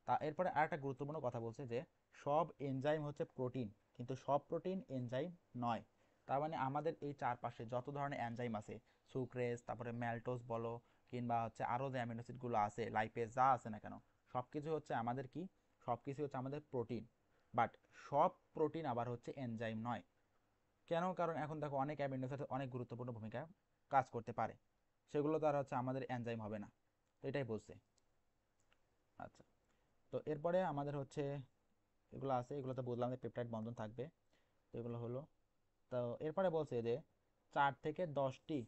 তা এরপরে আরেকটা গুরুত্বপূর্ণ কথা বলছে যে সব এনজাইম হচ্ছে প্রোটিন, কিন্তু সব প্রোটিন এনজাইম নয়। তার মানে আমাদের এই চারপাশে যত ধরনের এনজাইম আছে, সুক্রেজ, তারপরে ম্যালটোজ বলো, কিংবা হচ্ছে আরও যে অ্যামিনো অ্যাসিডগুলো আছে, লাইপেজ, যা আছে না কেন, সব কিছু হচ্ছে আমাদের কি, সব কিছু হচ্ছে আমাদের প্রোটিন। বাট সব প্রোটিন আবার হচ্ছে এনজাইম নয়। কেন, কারণ এখন দেখো অনেক অ্যামিনো অ্যাসিড অনেক গুরুত্বপূর্ণ ভূমিকা কাজ করতে পারে, সেগুলো তো আর হচ্ছে আমাদের এনজাইম হবে না। তো এটাই বলছে। আচ্ছা, তো এরপরে আমাদের হচ্ছে এগুলো আছে, এগুলো তো বুঝলাম যে পেপটাইড বন্ধন থাকবে। তো এগুলো হলো। তো এরপরে বলছে যে 4 থেকে 10টি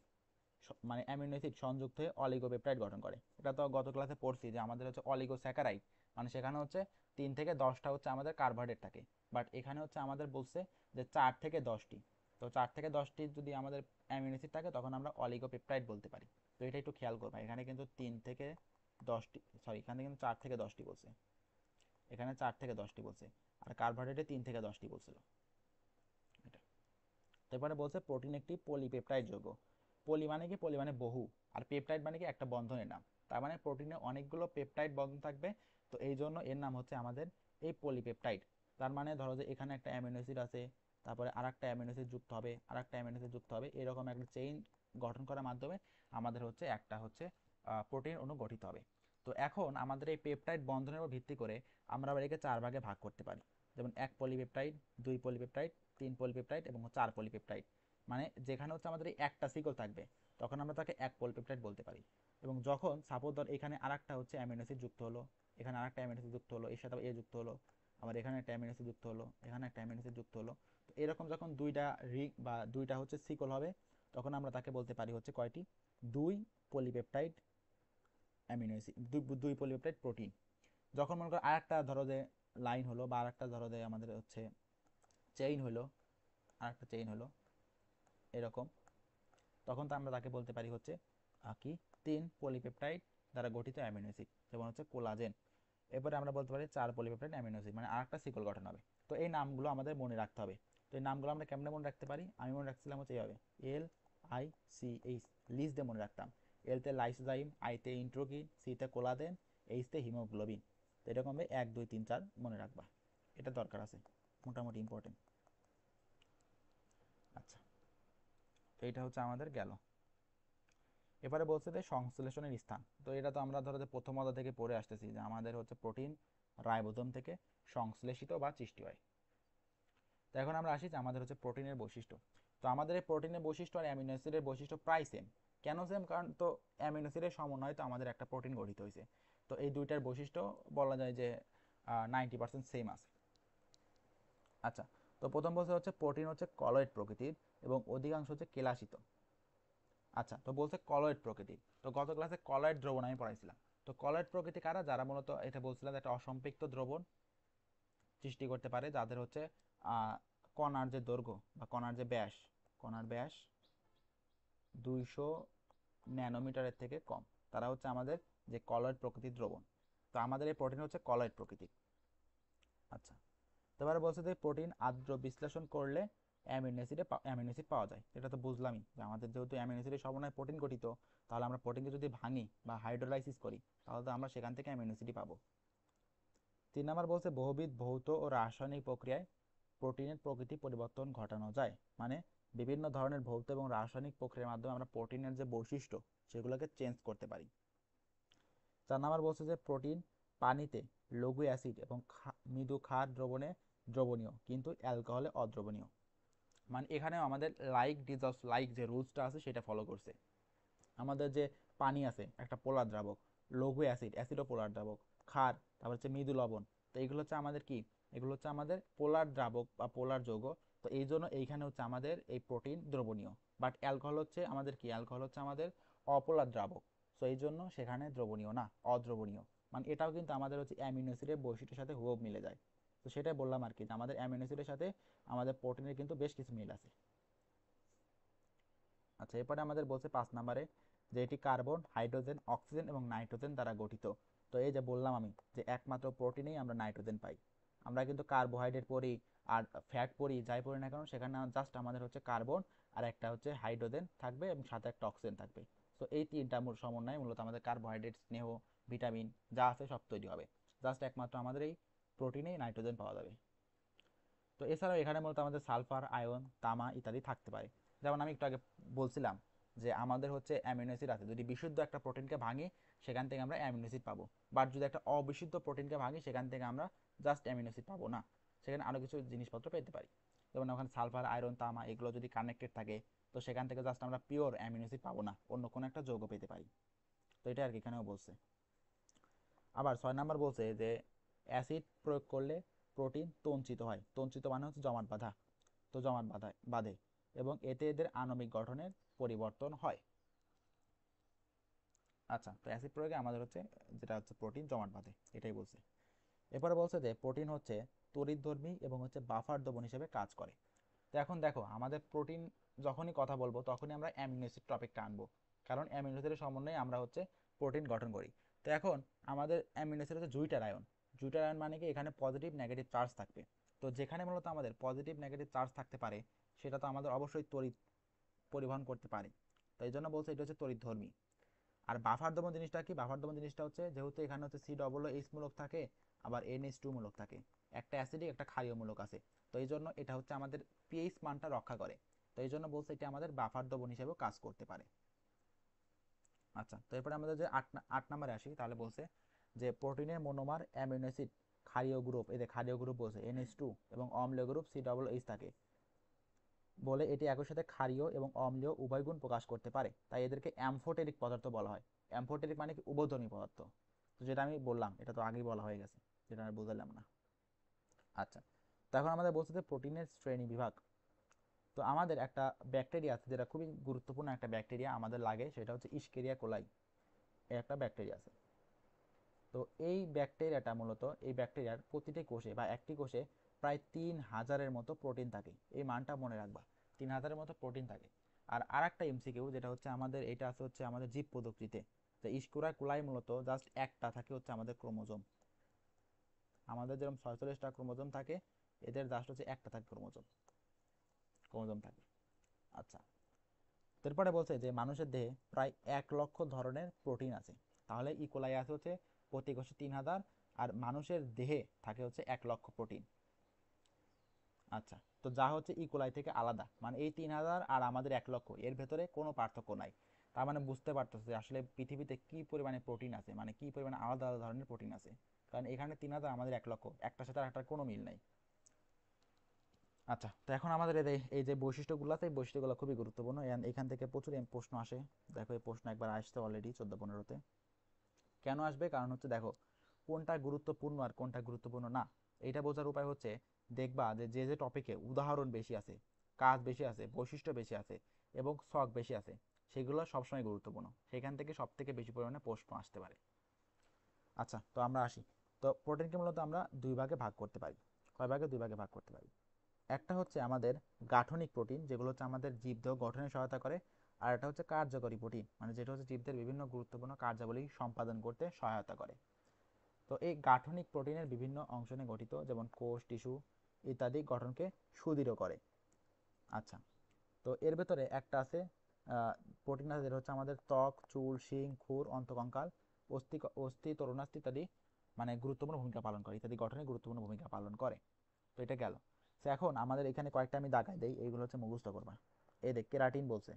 মানে অ্যামিনো অ্যাসিড সংযুক্ত হয়ে অলিগোপেপটাইড গঠন করে। এটা তো গত ক্লাসে পড়ছি যে আমাদের হচ্ছে অলিগোস্যাকারাইড, মানে সেখানে হচ্ছে 3 থেকে 10টা হচ্ছে আমাদের কার্বোহাইড্রেট থাকে। বাট এখানে হচ্ছে আমাদের বলছে যে 4 থেকে 10টি। তো 4 থেকে 10টি যদি আমাদের অ্যামিনো অ্যাসিড থাকে তখন আমরা অলিগোপেপটাইড বলতে পারি। তো এটা একটু খেয়াল করবা, এখানে কিন্তু 3 থেকে 10টি, সরি এখানে কিন্তু 4 থেকে 10টি বলছে, এখানে 4 থেকে 10টি বলছে, আর কার্বোহাইড্রেটে 3 থেকে 10টি বলছিল। এটা, তারপরে বলছে প্রোটিন একটি পলিপেপটাইড যৌগ। পলি মানে কি, পলি মানে বহু, আর পেপটাইড মানে কি একটা বন্ধনের নাম। তার মানে প্রোটিনে অনেকগুলো পেপটাইড বন্ধন থাকবে, তো এই জন্য এর নাম হচ্ছে আমাদের এই পলিপেপটাইড। তার মানে ধরো যে এখানে একটা অ্যামিনো অ্যাসিড আছে, তারপরে আর একটা অ্যামিনো অ্যাসিড যুক্ত হবে, আর একটা অ্যামিনো অ্যাসিড যুক্ত হবে, এরকম একটা চেইন গঠন করার মাধ্যমে আমাদের হচ্ছে একটা হচ্ছে প্রোটিন অণু গঠিত হবে। তো এখন আমাদের এই পেপটাইড বন্ধনের উপর ভিত্তি করে আমরা আবার একে 4 ভাগে ভাগ করতে পারি। যেমন 1 পলিপেপটাইড, 2 পলিপেপটাইড, 3 পলিপেপটাইড এবং 4 পলিপেপটাইড। মানে যেখানে হচ্ছে আমাদের এই একটা সিকল থাকবে তখন আমরা তাকে 1 পলিপেপটাইড বলতে পারি। এবং যখন সাপোজ ধর এখানে আরেকটা হচ্ছে অ্যামিনো অ্যাসিড যুক্ত হলো, এখানে আরেকটা অ্যামিনো অ্যাসিড যুক্ত হলো, এর সাথে এ যুক্ত হলো, আবার এখানে একটা অ্যামিনো অ্যাসিড যুক্ত হলো, এখানে একটা অ্যামিনো অ্যাসিড যুক্ত হলো, তো এরকম যখন দুইটা রিং বা দুইটা হচ্ছে সিকল হবে তখন আমরা তাকে বলতে পারি হচ্ছে কয়টি, 2 polypeptide amino acid, 2 polypeptide protein. যখন মনে করো আরেকটা ধরো যে লাইন হলো বা আরেকটা ধরো যে আমাদের হচ্ছে চেইন হলো, আরেকটা চেইন হলো এরকম, তখন তো আমরা তাকে বলতে পারি হচ্ছে কি, 3 পলিপেপটাইড দ্বারা গঠিত অ্যামিনো অ্যাসিড, যেমন হচ্ছে কোলাজেন। এরপরে আমরা বলতে পারি 4 পলিপেপটাইড অ্যামিনো অ্যাসিড, মানে আরেকটা সিকল গঠন হবে। তো এই নামগুলো আমাদের মনে রাখতে হবে। তো এই নামগুলো আমরা কেমনে মনে রাখতে পারি, আমি মনে রাখছিলাম হচ্ছে এইভাবে, এল আই সি এইচ, লিস দিয়ে মনে রাখতাম। এলতে লাইসোজাইম, আইতে ইন্ট্রোকিন, সিতে কোলাজেন, এইচতে হিমোগ্লোবিন। তো এরকম হবে 1 2 3 4 মনে রাখবা, এটা দরকার আছে, মোটামুটি ইম্পর্টেন্ট। আচ্ছা, তো এটা হচ্ছে আমাদের গেল। এবারে বলছে যে সংশ্লেষণের স্থান। তো এটা তো আমরা ধরো যে প্রথম অধ্যায় থেকে পড়ে আসতেছি যে আমাদের হচ্ছে প্রোটিন রাইবোজোম থেকে সংশ্লেষিত বা সৃষ্টি হয়। তো এখন আমরা আসি যে আমাদের হচ্ছে প্রোটিনের বৈশিষ্ট্য। তো আমাদের এই প্রোটিনের বৈশিষ্ট্য আর অ্যামিনো অ্যাসিডের বৈশিষ্ট্য প্রায় সেম। কেন সেম? কারণ তো অ্যামিনো অ্যাসিডের সমন্বয়ে তো আমাদের একটা প্রোটিন গঠিত হয়েছে। তো এই দুইটার বৈশিষ্ট্য বলা যায় যে 90% সেম আছে। আচ্ছা, তো প্রথম বলছে হচ্ছে প্রোটিন হচ্ছে কলয়েড প্রকৃতির এবং অধিকাংশ হচ্ছে কেলাসিত। আচ্ছা, তো বলছে কলয়েড প্রকৃতির। তো গত ক্লাসে কলয়েড দ্রবণ আমি পড়াইছিলাম। তো কলয়েড প্রকৃতি কারা? যারা মূলত এটা বলছিলাম একটা অসম্পৃক্ত দ্রবণ সৃষ্টি করতে পারে, যাদের হচ্ছে কণার যে দৈর্ঘ্য বা কণার যে ব্যাস, কণার ব্যাস 200 ন্যানোমিটারের থেকে কম, তারা হচ্ছে আমাদের যে কলয়েড প্রকৃতির দ্রবণ। তো আমাদের এই প্রোটিন হচ্ছে কলয়েড প্রকৃতির। আচ্ছা, তো এবারে বলছে যে প্রোটিন আদ্র বিশ্লেষণ করলে অ্যামিনো অ্যাসিড পাওয়া যায়। এটা তো বুঝলামই যে আমাদের যেহেতু অ্যামিনো অ্যাসিডের সমন্বয়ে প্রোটিন গঠিত, তাহলে আমরা প্রোটিনকে যদি ভাঙি বা হাইড্রোলাইসিস করি, তাহলে তো আমরা সেখান থেকে অ্যামিনো অ্যাসিডই পাবো। 3 নাম্বার বলছে বহুবিধ ভৌত ও রাসায়নিক প্রক্রিয়ায় প্রোটিনের প্রকৃতি পরিবর্তন ঘটানো যায়। মানে বিভিন্ন ধরনের ভৌত এবং রাসায়নিক প্রক্রিয়ার মাধ্যমে আমরা প্রোটিনের যে বৈশিষ্ট্য সেগুলোকে চেঞ্জ করতে পারি। 4 নাম্বার বলছে যে প্রোটিন পানিতে লঘু অ্যাসিড এবং মৃদু ক্ষার দ্রবণে দ্রবণীয়, কিন্তু অ্যালকোহলে অদ্রবণীয়। মানে এখানেও আমাদের লাইক ডিজলভস লাইক যে রুলসটা আছে সেটা ফলো করছে। আমাদের যে পানি আছে একটা পোলার দ্রাবক, লঘু অ্যাসিড অ্যাসিডও পোলার দ্রাবক, ক্ষার, তারপর হচ্ছে মৃদু লবণ। তো এইগুলো হচ্ছে আমাদের কি, এগুলো হচ্ছে আমাদের পোলার দ্রাবক বা পোলার যৌগ। তো এই জন্য এইখানে হচ্ছে আমাদের এই প্রোটিন দ্রবণীয়। বাট অ্যালকোহল হচ্ছে আমাদের কি, অ্যালকোহল হচ্ছে আমাদের অপোলার দ্রাবক। তো এই জন্য সেখানে দ্রবণীয় না, অদ্রবণীয়। মানে এটাও কিন্তু আমাদের হচ্ছে অ্যামিনো অ্যাসিডের বৈশিষ্ট্যের সাথে হুবহু মিলে যায়। তো সেটাই বললাম আর কি, যে আমাদের অ্যামিনো অ্যাসিডের সাথে আমাদের প্রোটিনের কিন্তু বেশ কিছু মিল আছে। আচ্ছা, এরপরে আমাদের বলছে 5 নম্বরে যে এটি কার্বন, হাইড্রোজেন, অক্সিজেন এবং নাইট্রোজেন দ্বারা গঠিত। তো এই যে বললাম আমি যে একমাত্র প্রোটিনেই আমরা নাইট্রোজেন পাই। আমরা কিন্তু কার্বোহাইড্রেট পড়ি আর ফ্যাট পড়ি, যাই পড়ি না কেন সেখানে জাস্ট আমাদের হচ্ছে কার্বন আর একটা হচ্ছে হাইড্রোজেন থাকবে এবং সাথে একটা অক্সিজেন থাকবে। তো এই তিনটা মূল সমন্বয়ে মূলত আমাদের কার্বোহাইড্রেট, স্নেহ, ভিটামিন যা আছে সব তৈরি হবে। জাস্ট একমাত্র আমাদের এই প্রোটিনেই নাইট্রোজেন পাওয়া যাবে। তো এছাড়াও এখানে মূলত আমাদের সালফার, আয়ন, তামা ইত্যাদি থাকতে পারে। যেমন আমি একটু আগে বলছিলাম যে আমাদের হচ্ছে অ্যামিনো অ্যাসিড আছে, যদি বিশুদ্ধ একটা প্রোটিনকে ভাঙি সেখান থেকে আমরা অ্যামিনো অ্যাসিড পাবো। বাট যদি একটা অবিশুদ্ধ প্রোটিনকে ভাঙি সেখান থেকে আমরা জাস্ট অ্যামিনো অ্যাসিড পাবো না, সেখানে আরও কিছু জিনিসপত্র পেতে পারি। যেমন ওখানে সালফার, আয়রন, তামা এগুলো যদি কানেক্টেড থাকে, তো সেখান থেকে জাস্ট আমরা পিওর অ্যামিনো অ্যাসিড পাবো না, অন্য কোনো একটা যৌগ পেতে পারি। তো এটা আর কি এখানেও বলছে। আবার 6 নাম্বার বলছে যে অ্যাসিড প্রয়োগ করলে প্রোটিন তঞ্চিত হয়। তঞ্চিত মানে হচ্ছে জমাট বাঁধা। তো জমাট বাঁধে এবং এতে এদের আণবিক গঠনের পরিবর্তন হয়। আচ্ছা, তো অ্যাসিড প্রয়োগে আমাদের হচ্ছে যেটা হচ্ছে প্রোটিন জমাট বাঁধে, এটাই বলছে। এরপরে বলছে যে প্রোটিন হচ্ছে তড়িৎধর্মী এবং হচ্ছে বাফার দ্রবণ হিসেবে কাজ করে। তো এখন দেখো আমাদের প্রোটিন যখনই কথা বলবো তখনই আমরা অ্যামিনো অ্যাসিড টপিকটা আনবো, কারণ অ্যামিনো অ্যাসিডের সমন্বয়ে আমরা হচ্ছে প্রোটিন গঠন করি। তো এখন আমাদের অ্যামিনো অ্যাসিড হচ্ছে জুইটার আয়ন। জুইটার আয়ন মানে কি, এখানে পজিটিভ নেগেটিভ চার্জ থাকবে। তো যেখানে মূলত আমাদের পজিটিভ নেগেটিভ চার্জ থাকতে পারে সেটা তো আমাদের অবশ্যই তড়িৎ পরিবহন করতে পারে। তো এই জন্য বলছে এটা হচ্ছে তড়িৎধর্মী। আর বাফার দমন জিনিসটা কি, বাফার দমন জিনিসটা হচ্ছে যেহেতু এখানে হচ্ছে COOH মূলক থাকে, আবার NH2 মূলক থাকে, একটা অ্যাসিডিক একটা ক্ষারীয় মূলক আছে। তো এই জন্য এটা হচ্ছে আমাদের পিএইচ মানটা রক্ষা করে। তো এই জন্য বলছে এটা আমাদের বাফার দমন হিসেবেও কাজ করতে পারে। আচ্ছা, তো এরপরে আমাদের যে 8 নম্বরে আসি, তাহলে বলছে যে প্রোটিনের মনোমার অ্যামিনো অ্যাসিড ক্ষারীয় গ্রুপ, এদের ক্ষারীয় গ্রুপ বলছে NH2 এবং অম্লীয় গ্রুপ COOH থাকে বলে এটি একই সাথে ক্ষারীয় এবং অম্লীয় উভয় গুণ প্রকাশ করতে পারে, তাই এদেরকে অ্যামফোটেরিক পদার্থ বলা হয়। অ্যামফোটেরিক মানে কি, উভধর্মী পদার্থ। তো যেটা আমি বললাম এটা তো আগেই বলা হয়ে গেছে, যেটা আমি বুঝলাম না। আচ্ছা, তো এখন আমাদের বলছে যে প্রোটিনের শ্রেণী বিভাগ। তো আমাদের একটা ব্যাকটেরিয়া আছে যেটা খুবই গুরুত্বপূর্ণ একটা ব্যাকটেরিয়া আমাদের লাগে, সেটা হচ্ছে ইস্কেরিয়া কোলাই। এই একটা ব্যাকটেরিয়া আছে। তো এই ব্যাকটেরিয়াটা মূলত, এই ব্যাকটেরিয়ার প্রতিটি কোষে বা একটি কোষে প্রায় 3000-এর মতো প্রোটিন থাকে। এই মানটা মনে রাখবা, 3000-এর মতো প্রোটিন থাকে। আর আরেকটা এমসিকিউ যেটা হচ্ছে আমাদের, এটা আছে হচ্ছে আমাদের জীব প্রযুক্তিতে, যে ইস্কুরা কুলাই মূলত জাস্ট একটা থাকে হচ্ছে আমাদের ক্রোমোজোম। আমাদের যেরকম 46টা ক্রোমোজোম থাকে, এদের জাস্ট হচ্ছে একটা থাকে ক্রোমোজোম থাকে। আচ্ছা, এরপরে বলছে যে মানুষের দেহে প্রায় 1 লক্ষ ধরনের প্রোটিন আছে। তাহলে ইকোলাই আছে হচ্ছে প্রতি কোষে 3,000, আর মানুষের দেহে থাকে হচ্ছে 1 লক্ষ প্রোটিন। আচ্ছা, তো যা হচ্ছে ইকোলাই থেকে আলাদা, মানে এই 3,000 আর আমাদের 1 লক্ষ এর ভেতরে কোনো পার্থক্য নাই। তার মানে বুঝতে পারতেছে যে আসলে পৃথিবীতে কি পরিমাণে প্রোটিন আছে, মানে কি পরিমাণে আলাদা আলাদা ধরনের প্রোটিন আছে। কারণ এখানে 3,000, আমাদের 1 লক্ষ, একটার সাথে একটার কোনো মিল নাই। আচ্ছা, তো এখন আমাদের এই যে বৈশিষ্ট্যগুলো আছে, এই বৈশিষ্ট্যগুলো খুবই গুরুত্বপূর্ণ। এখান থেকে প্রচুর প্রশ্ন আসে। দেখো এই প্রশ্ন একবার আসছে অলরেডি 14-15-তে। কেন আসবে? কারণ হচ্ছে দেখো কোনটা গুরুত্বপূর্ণ আর কোনটা গুরুত্বপূর্ণ না, এইটা বোঝার উপায় হচ্ছে দেখবা যে যে যে টপিকে উদাহরণ বেশি আছে, কাজ বেশি আছে, বৈশিষ্ট্য বেশি আছে এবং ছক বেশি আছে, সেগুলো সবসময় গুরুত্বপূর্ণ। সেখান থেকে সব থেকে বেশি পরিমাণে প্রশ্ন আসতে পারে। আচ্ছা, তো আমরা আসি। তো প্রোটিনকে মূলত আমরা দুই ভাগে ভাগ করতে পারি। কয় ভাগে? দুই ভাগে ভাগ করতে পারি। একটা হচ্ছে আমাদের গাঠনিক প্রোটিন, যেগুলো হচ্ছে আমাদের জীবদেহ গঠনে সহায়তা করে। আর একটা হচ্ছে কার্যকরী প্রোটিন, মানে যেটা হচ্ছে জীবদের বিভিন্ন গুরুত্বপূর্ণ কার্যাবলী সম্পাদন করতে সহায়তা করে। তো এই গাঠনিক প্রোটিনের বিভিন্ন অংশ নিয়ে গঠিত, যেমন কোষ, টিস্যু ইত্যাদি গঠনকে সুদৃঢ় করে। আচ্ছা, তো এর ভেতরে একটা আছে প্রোটিন আছে যেটা হচ্ছে আমাদের ত্বক, চুল, শিং, খুর, অন্তকঙ্কাল, অস্থি, তরুণাস্থি ইত্যাদি মানে গুরুত্বপূর্ণ ভূমিকা পালন করে, ইত্যাদি গঠনে গুরুত্বপূর্ণ ভূমিকা পালন করে। তো এটা গেল। তো এখন আমাদের এখানে কয়েকটা আমি দাগাই দেই, এইগুলো হচ্ছে মুখস্থ করবা। এই দেখ, কেরাটিন বলছে,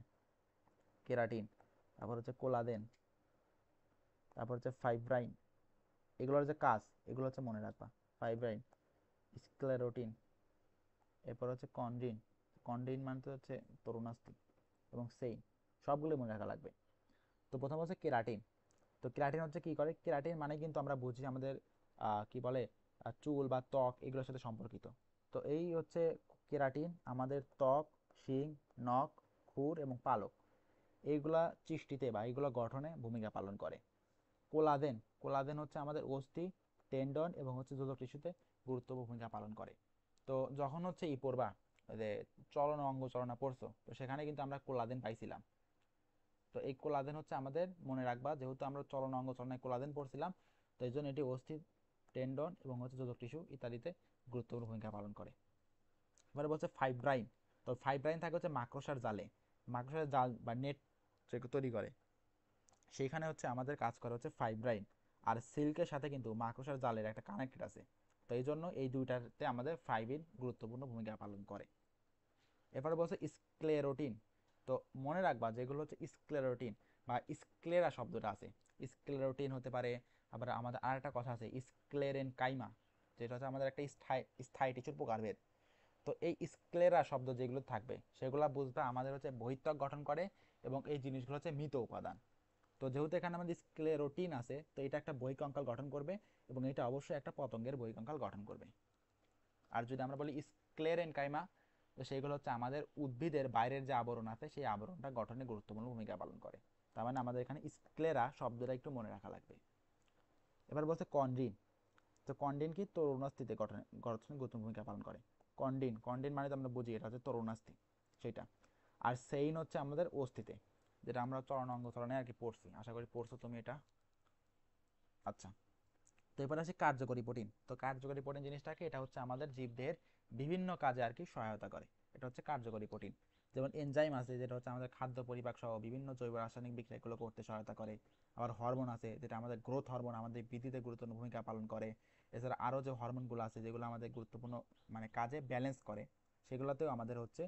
কেরাটিন। তারপর হচ্ছে কোলাজেন, তারপর হচ্ছে ফাইব্রাইন। এগুলোর যে কাজ, এগুলো হচ্ছে মনে রাখবা। ফাইব্রাইন, স্ক্লেরোটিন, এরপর হচ্ছে কন্ড্রিন। কন্ড্রিন মানে তো হচ্ছে তরুণাস্থি, এবং সেইন। সবগুলো মনে রাখা লাগবে। তো প্রথম হচ্ছে কেরাটিন। তো কেরাটিন হচ্ছে কি করে? কেরাটিন মানে কিন্তু আমরা বুঝি আমাদের কি বলে চুল বা ত্বক এগুলোর সাথে সম্পর্কিত। তো এই হচ্ছে কেরাটিন আমাদের ত্বক, শিং, নখ, খুর এবং পালক এইগুলা সৃষ্টিতে বা এইগুলা গঠনে ভূমিকা পালন করে। কোলাজেন, কোলাজেন হচ্ছে আমাদের অস্থি, টেন্ডন এবং হচ্ছে যোজক টিস্যুতে গুরুত্বপূর্ণ ভূমিকা পালন করে। তো যখন হচ্ছে পড়বা, যে চলন অঙ্গ চলনা পড়ছো, তো সেখানে কিন্তু আমরা কোলাজেন পাইছিলাম। তো এই কোলাজেন হচ্ছে আমাদের মনে রাখবা, যেহেতু আমরা চলন অঙ্গ চলনায় কোলাজেন পড়ছিলাম, তো এই জন্য এটি অস্থি, টেন্ডন এবং হচ্ছে যোজক টিস্যু ইত্যাদিতে গুরুত্বপূর্ণ ভূমিকা পালন করে। এবারে বলছে ফাইব্রাইন। তো ফাইব্রাইন থাকে হচ্ছে মাকড়সার জালে, মাকড়সার জাল বা নেট যে তৈরি করে, সেইখানে হচ্ছে আমাদের কাজ করে হচ্ছে ফাইব্রাইন। আর সিল্কের সাথে কিন্তু মাকড়সার জালের একটা কানেক্টেড আছে। তো এই জন্য এই দুইটাতে আমাদের ফাইব্রিন গুরুত্বপূর্ণ ভূমিকা পালন করে। এরপরে বলছে স্ক্লেরোটিন। তো মনে রাখবা যেগুলো হচ্ছে স্ক্লেরোটিন বা স্ক্লেরা শব্দটা আছে, স্ক্লেরোটিন হতে পারে। আবার আমাদের আর একটা কথা আছে স্ক্লেরেন কাইমা, যেটা হচ্ছে আমাদের একটা স্থায়ী স্থায়ী টিস্যুর প্রকারভেদ। তো এই স্ক্লেরা শব্দ যেগুলো থাকবে সেগুলো বুঝবা আমাদের হচ্ছে বহিত্বক গঠন করে, এবং এই জিনিসগুলো হচ্ছে মৃত উপাদান। তো যেহেতু এখানে আমাদের স্ক্লেরোটিন আছে, তো এটা একটা বহিঃকঙ্কাল গঠন করবে, এবং এটা অবশ্যই একটা পতঙ্গের বহিঃকঙ্কাল গঠন করবে। আর যদি আমরা বলি স্ক্লেরেনকাইমা, তো সেইগুলো হচ্ছে আমাদের উদ্ভিদের বাইরের যে আবরণ আছে সেই আবরণটা গঠনে গুরুত্বপূর্ণ ভূমিকা পালন করে। তার মানে আমাদের এখানে স্ক্লেরা শব্দটা একটু মনে রাখা লাগবে। এবার বলছে কন্ড্রিন। তো কন্ড্রিন কি? তরুণাস্থিতে গঠনে গুরুত্বপূর্ণ ভূমিকা পালন করে। কন্ড্রিন, কন্ড্রিন মানে তো আমরা বুঝি এটা হচ্ছে তরুণাস্থি, সেটা। আর সেইন হচ্ছে আমাদের অস্থিতে, যেটা আমরা চলন অঙ্গ চলনে আর কি পড়ছি, আশা করি পড়ছো তুমি এটা। আচ্ছা, তো এবার আসি কার্যকরী প্রোটিন। তো কার্যকরী প্রোটিন জিনিসটাকে, এটা হচ্ছে আমাদের জীবদেহের বিভিন্ন কাজে আর কি সহায়তা করে, এটা হচ্ছে কার্যকরী প্রোটিন। যেমন এনজাইম আছে, যেটা হচ্ছে আমাদের খাদ্য পরিপাক সহ বিভিন্ন জৈব রাসায়নিক বিক্রিয়াগুলো করতে সহায়তা করে। আবার হরমোন আছে, যেটা আমাদের গ্রোথ হরমোন, আমাদের বৃদ্ধিতে গুরুত্বপূর্ণ ভূমিকা পালন করে। এছাড়া আরও যে হরমোনগুলো আছে যেগুলো আমাদের গুরুত্বপূর্ণ মানে কাজে ব্যালেন্স করে, সেগুলোতেও আমাদের হচ্ছে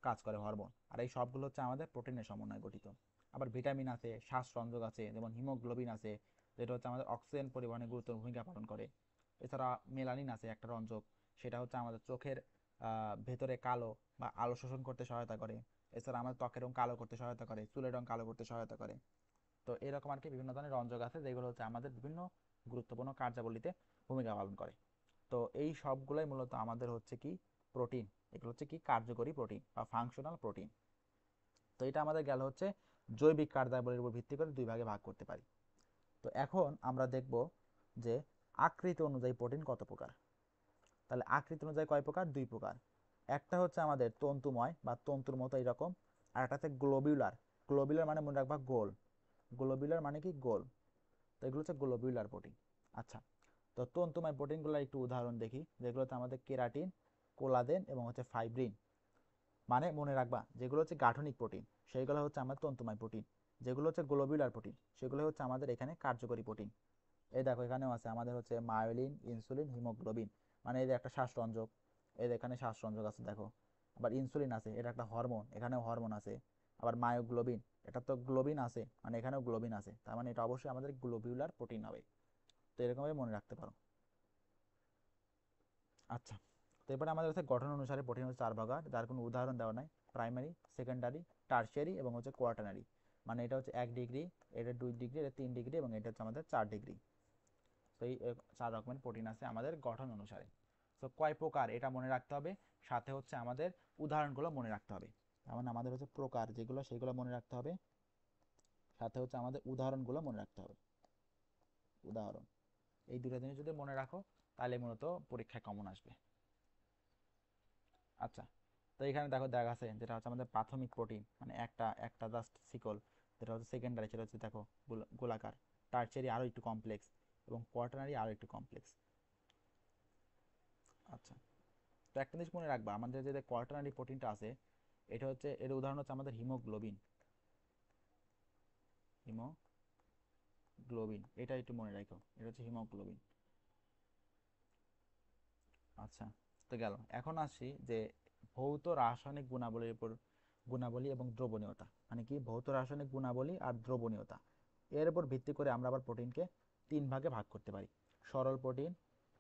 কাজ করে হরমোন। আর এই সবগুলো হচ্ছে আমাদের প্রোটিনের সমন্বয়ে গঠিত। আবার ভিটামিন আছে, শ্বাসরঞ্জক আছে, যেমন হিমোগ্লোবিন আছে, যেটা হচ্ছে আমাদের অক্সিজেন পরিবহনে গুরুত্বপূর্ণ ভূমিকা পালন করে। এছাড়া মেলানিন আছে একটা রঞ্জক, সেটা হচ্ছে আমাদের চোখের ভেতরে কালো বা আলো শোষণ করতে সহায়তা করে। এছাড়া আমাদের ত্বকের রং কালো করতে সহায়তা করে, চুলের রং কালো করতে সহায়তা করে। তো এরকম আর কি বিভিন্ন ধরনের রঞ্জক আছে যেগুলো হচ্ছে আমাদের বিভিন্ন গুরুত্বপূর্ণ কার্যাবলীতে ভূমিকা পালন করে। তো এই সবগুলোই মূলত আমাদের হচ্ছে কি প্রোটিন। এগুলো হচ্ছে কি কার্যকরী প্রোটিন বা ফাংশনাল প্রোটিন। তো এটা আমাদের গেল হচ্ছে জৈবিক কার্যাবলীর উপর ভিত্তি করে দুই ভাগে ভাগ করতে পারি। তো এখন আমরা দেখব যে আকৃতি অনুযায়ী প্রোটিন কত প্রকার। তাহলে আকৃতি অনুযায়ী কয় প্রকার? দুই প্রকার। একটা হচ্ছে আমাদের তন্তুময় বা তন্তুর মতো এরকম, আর একটা হচ্ছে গ্লোবিউলার। গ্লোবিউলার মানে মনে রাখবা গোল, গ্লোবিউলার মানে কি গোল। তো এগুলো হচ্ছে গ্লোবিউলার প্রোটিন। আচ্ছা, তো তন্তুময় প্রোটিনগুলোর একটু উদাহরণ দেখি, যেগুলোতে আমাদের কেরাটিন, কোলাজেন এবং হচ্ছে ফাইব্রিন। মানে মনে রাখবা যেগুলো হচ্ছে গাঠনিক প্রোটিন সেইগুলো হচ্ছে আমাদের তন্তুময় প্রোটিন, যেগুলো হচ্ছে গ্লোবিউলার প্রোটিন সেগুলো হচ্ছে আমাদের এখানে কার্যকরী প্রোটিন। এই দেখো এখানেও আছে আমাদের হচ্ছে মায়োলিন, ইনসুলিন, হিমোগ্লোবিন, মানে এই যে একটা শ্বাসরঞ্জক, এই যে এখানে শ্বাসরঞ্জক আছে দেখো। আবার ইনসুলিন আছে, এটা একটা হরমোন, এখানেও হরমোন আছে। আবার মায়োগ্লোবিন, এটা তো গ্লোবিন আছে, মানে এখানেও গ্লোবিন আছে, তার মানে এটা অবশ্যই আমাদের গ্লোবিউলার প্রোটিন হবে। তো এরকমভাবে মনে রাখতে পারো। আচ্ছা, তো এবারে আমাদের হচ্ছে গঠন অনুসারে প্রোটিন হচ্ছে 4 ভাগ, যার কোনো উদাহরণ দেওয়া নাই। প্রাইমারি, সেকেন্ডারি, টার্সিয়ারি এবং হচ্ছে কোয়াটার্নারি। মানে এটা হচ্ছে 1 ডিগ্রি, এটা 2 ডিগ্রি, এটা 3 ডিগ্রি এবং এটা হচ্ছে আমাদের 4 ডিগ্রি। তো এই 4 রকমের প্রোটিন আছে আমাদের গঠন অনুসারে। তো কয় প্রকার এটা মনে রাখতে হবে, সাথে হচ্ছে আমাদের উদাহরণগুলো মনে রাখতে হবে। তার মানে আমাদের হচ্ছে প্রকার যেগুলো সেগুলো মনে রাখতে হবে, সাথে হচ্ছে আমাদের উদাহরণগুলো মনে রাখতে হবে। উদাহরণ, এই দুটো জিনিস যদি মনে রাখো তাহলে মূলত পরীক্ষায় কমন আসবে। আচ্ছা, তো এখানে দেখো দেখা আছে যেটা হচ্ছে আমাদের প্রাথমিক প্রোটিন, মানে একটা একটা জাস্ট সিকল। যেটা হচ্ছে সেকেন্ডারি, সেটা হচ্ছে দেখো গোলাকার। টার্চিয়ারি আরো একটু কমপ্লেক্স এবং কোয়াটার্নারি আরো একটু কমপ্লেক্স। আচ্ছা, তো একটা জিনিস মনে রাখবা, আমাদের যে কোয়াটার্নারি প্রোটিনটা আছে এটা হচ্ছে, এর উদাহরণ হচ্ছে আমাদের হিমোগ্লোবিন। হিমোগ্লোবিন এটা একটু মনে রাখো, এটা হচ্ছে হিমোগ্লোবিন। আচ্ছা, তো গেল, এখন আসি যে ভৌত রাসায়নিক গুণাবলীর উপর, গুণাবলী এবং দ্রবণীয়তা, মানে কি ভৌত রাসায়নিক গুণাবলী আর দ্রবণীয়তা, এর উপর ভিত্তি করে আমরা আবার প্রোটিনকে 3 ভাগে ভাগ করতে পারি। সরল প্রোটিন,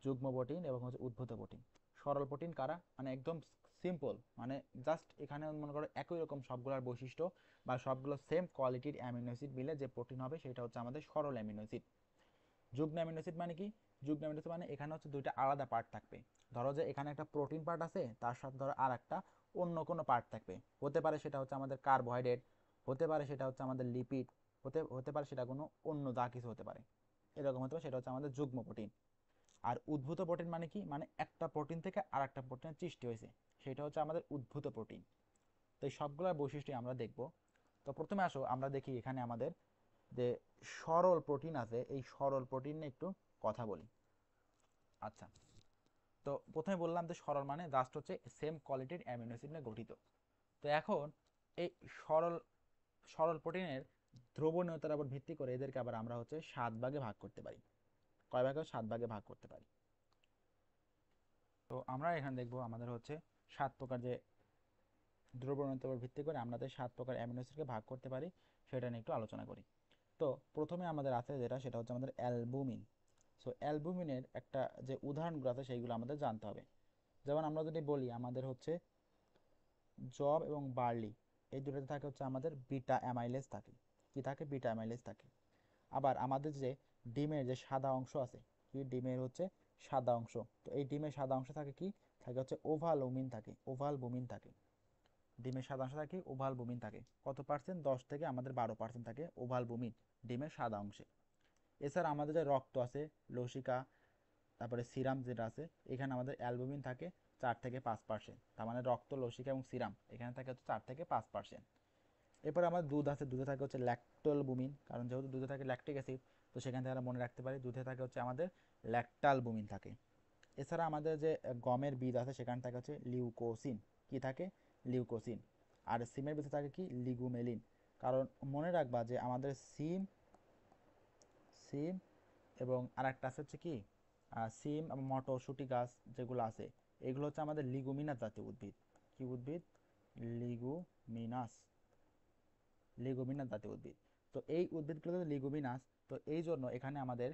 যুগ্ম প্রোটিন এবং হচ্ছে উদ্ভূত প্রোটিন। সরল প্রোটিন কারা, মানে একদম সিম্পল, মানে জাস্ট এখানে মনে করো একই রকম সবগুলোর বৈশিষ্ট্য বা সবগুলো সেম কোয়ালিটির অ্যামিনো অ্যাসিড মিলে যে প্রোটিন হবে সেটা হচ্ছে আমাদের সরল অ্যামিনো অ্যাসিড। যুগ্ম অ্যামিনো অ্যাসিড মানে কি, যুগ্ম অ্যামিনো অ্যাসিড মানে এখানে হচ্ছে দুইটা আলাদা পার্ট থাকবে। ধরো যে এখানে একটা প্রোটিন পার্ট আছে, তার সাথে ধরো আর একটা অন্য কোনো পার্ট থাকবে, হতে পারে সেটা হচ্ছে আমাদের কার্বোহাইড্রেট, হতে পারে সেটা হচ্ছে আমাদের লিপিড, হতে হতে পারে সেটা কোনো অন্য যা কিছু হতে পারে, এরকম হতে পারে, সেটা হচ্ছে আমাদের যুগ্ম প্রোটিন। আর উদ্ভূত প্রোটিন মানে কি, মানে একটা প্রোটিন থেকে আর একটা প্রোটিনের সৃষ্টি হয়েছে, সেটা হচ্ছে আমাদের উদ্ভূত প্রোটিন। তো এই সবগুলোর বৈশিষ্ট্য আমরা দেখব। তো প্রথমে আসো আমরা দেখি এখানে আমাদের যে সরল প্রোটিন আছে, এই সরল প্রোটিন নিয়ে একটু কথা বলি। আচ্ছা, তো প্রথমে বললাম যে সরল মানে জাস্ট হচ্ছে সেম কোয়ালিটির অ্যামিনো অ্যাসিড নিয়ে গঠিত। তো এখন এই সরল সরল প্রোটিনের দ্রবণীয়তার উপর ভিত্তি করে এদেরকে আবার আমরা হচ্ছে 7 ভাগে ভাগ করতে পারি। কয় ভাগে, 7 ভাগে ভাগ করতে পারি। তো আমরা এখানে দেখবো আমাদের হচ্ছে 7 প্রকার যে দ্রবণীয়তার উপর ভিত্তি করে আমরা যে 7 প্রকার অ্যামিনো অ্যাসিডকে ভাগ করতে পারি সেটা নিয়ে একটু আলোচনা করি। তো প্রথমে আমাদের আছে যেটা, সেটা হচ্ছে আমাদের অ্যালবুমিন। সো অ্যালবুমিনের একটা যে উদাহরণগুলো আছে সেইগুলো আমাদের জানতে হবে। যেমন আমরা যদি বলি আমাদের হচ্ছে জব এবং বার্লি, এই দুটোতে থাকে হচ্ছে আমাদের বিটা অ্যামাইলেজ থাকে। কি থাকে, বিটা অ্যামাইলেজ থাকে। আবার আমাদের যে ডিমের যে সাদা অংশ আছে, কি ডিমের হচ্ছে সাদা অংশ, তো এই ডিমের সাদা অংশ থাকে কি, থাকে হচ্ছে ওভালবুমিন থাকে, ওভালবুমিন থাকে। ডিমের সাদা অংশ থাকে ওভালবুমিন থাকে, কত পার্সেন্ট, 10 থেকে আমাদের 12% থাকে ওভালবুমিন ডিমের সাদা অংশে। এছাড়া আমাদের যে রক্ত আছে, লসিকা, তারপরে সিরাম যেটা আছে, এখানে আমাদের অ্যালবুমিন থাকে 4 থেকে 5%। তার মানে রক্ত, লসিকা এবং সিরাম এখানে থাকে হচ্ছে 4 থেকে 5%। এরপরে আমাদের দুধ আছে, দুধে থাকে হচ্ছে ল্যাকটোলবুমিন, কারণ যেহেতু দুধে থাকে ল্যাকটিক অ্যাসিড, তো সেখান থেকে আমরা মনে রাখতে পারি দুধে থাকে হচ্ছে আমাদের ল্যাকটালবুমিন থাকে। এছাড়া আমাদের যে গমের বীজ আছে সেখানে থাকে হচ্ছে লিউকোসিন, কি থাকে, লিউকোসিন। আর সিমের ভিতরে থাকে কি, লিগুমেলিন। কারণ মনে রাখবা যে আমাদের সিম, সিম এবং আর একটা আছে হচ্ছে কি, সিম এবং মটরশুঁটি গাছ যেগুলো আছে, এগুলো হচ্ছে আমাদের লিগুমিনাস জাতীয় উদ্ভিদ। কি উদ্ভিদ, লিগুমিনাস, লিগুমিনাস জাতীয় উদ্ভিদ। তো এই উদ্ভিদগুলো যদি লিগুমিনাস, তো এই জন্য এখানে আমাদের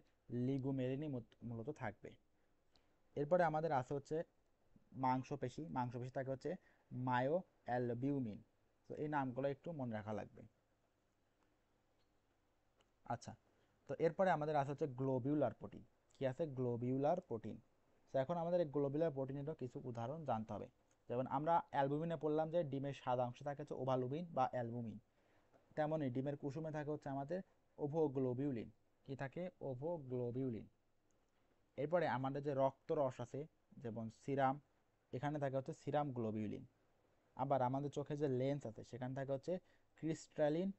লিগুমেরিনই মূলত থাকবে। এরপরে আমাদের আছে হচ্ছে মাংসপেশি, মাংসপেশি থাকে হচ্ছে মায়ো অ্যালবিউমিন। তো এই নামগুলো একটু মনে রাখা লাগবে। আচ্ছা, তো এরপরে আমাদের আছে হচ্ছে গ্লোবিউলার প্রোটিন। কি আছে, গ্লোবিউলার প্রোটিন। তো এখন আমাদের এই গ্লোবিউলার প্রোটিনেরও কিছু উদাহরণ জানতে হবে। যেমন আমরা অ্যালবুমিনে পড়লাম যে ডিমের সাদা অংশে থাকে হচ্ছে ওভালুমিন বা অ্যালবুমিন, তেমনই ডিমের কুসুমে থাকে হচ্ছে আমাদের ওভোগ্লোবিউলিন। কি থাকে, ওভোগ্লোবিউলিন। এরপরে আমাদের যে রক্ত রস আছে, যেমন সিরাম, এখানে থাকে হচ্ছে সিরাম গ্লোবিউলিন। আবার আমাদের চোখে যে লেন্স আছে সেখানে থাকে হচ্ছে ক্রিস্টালিন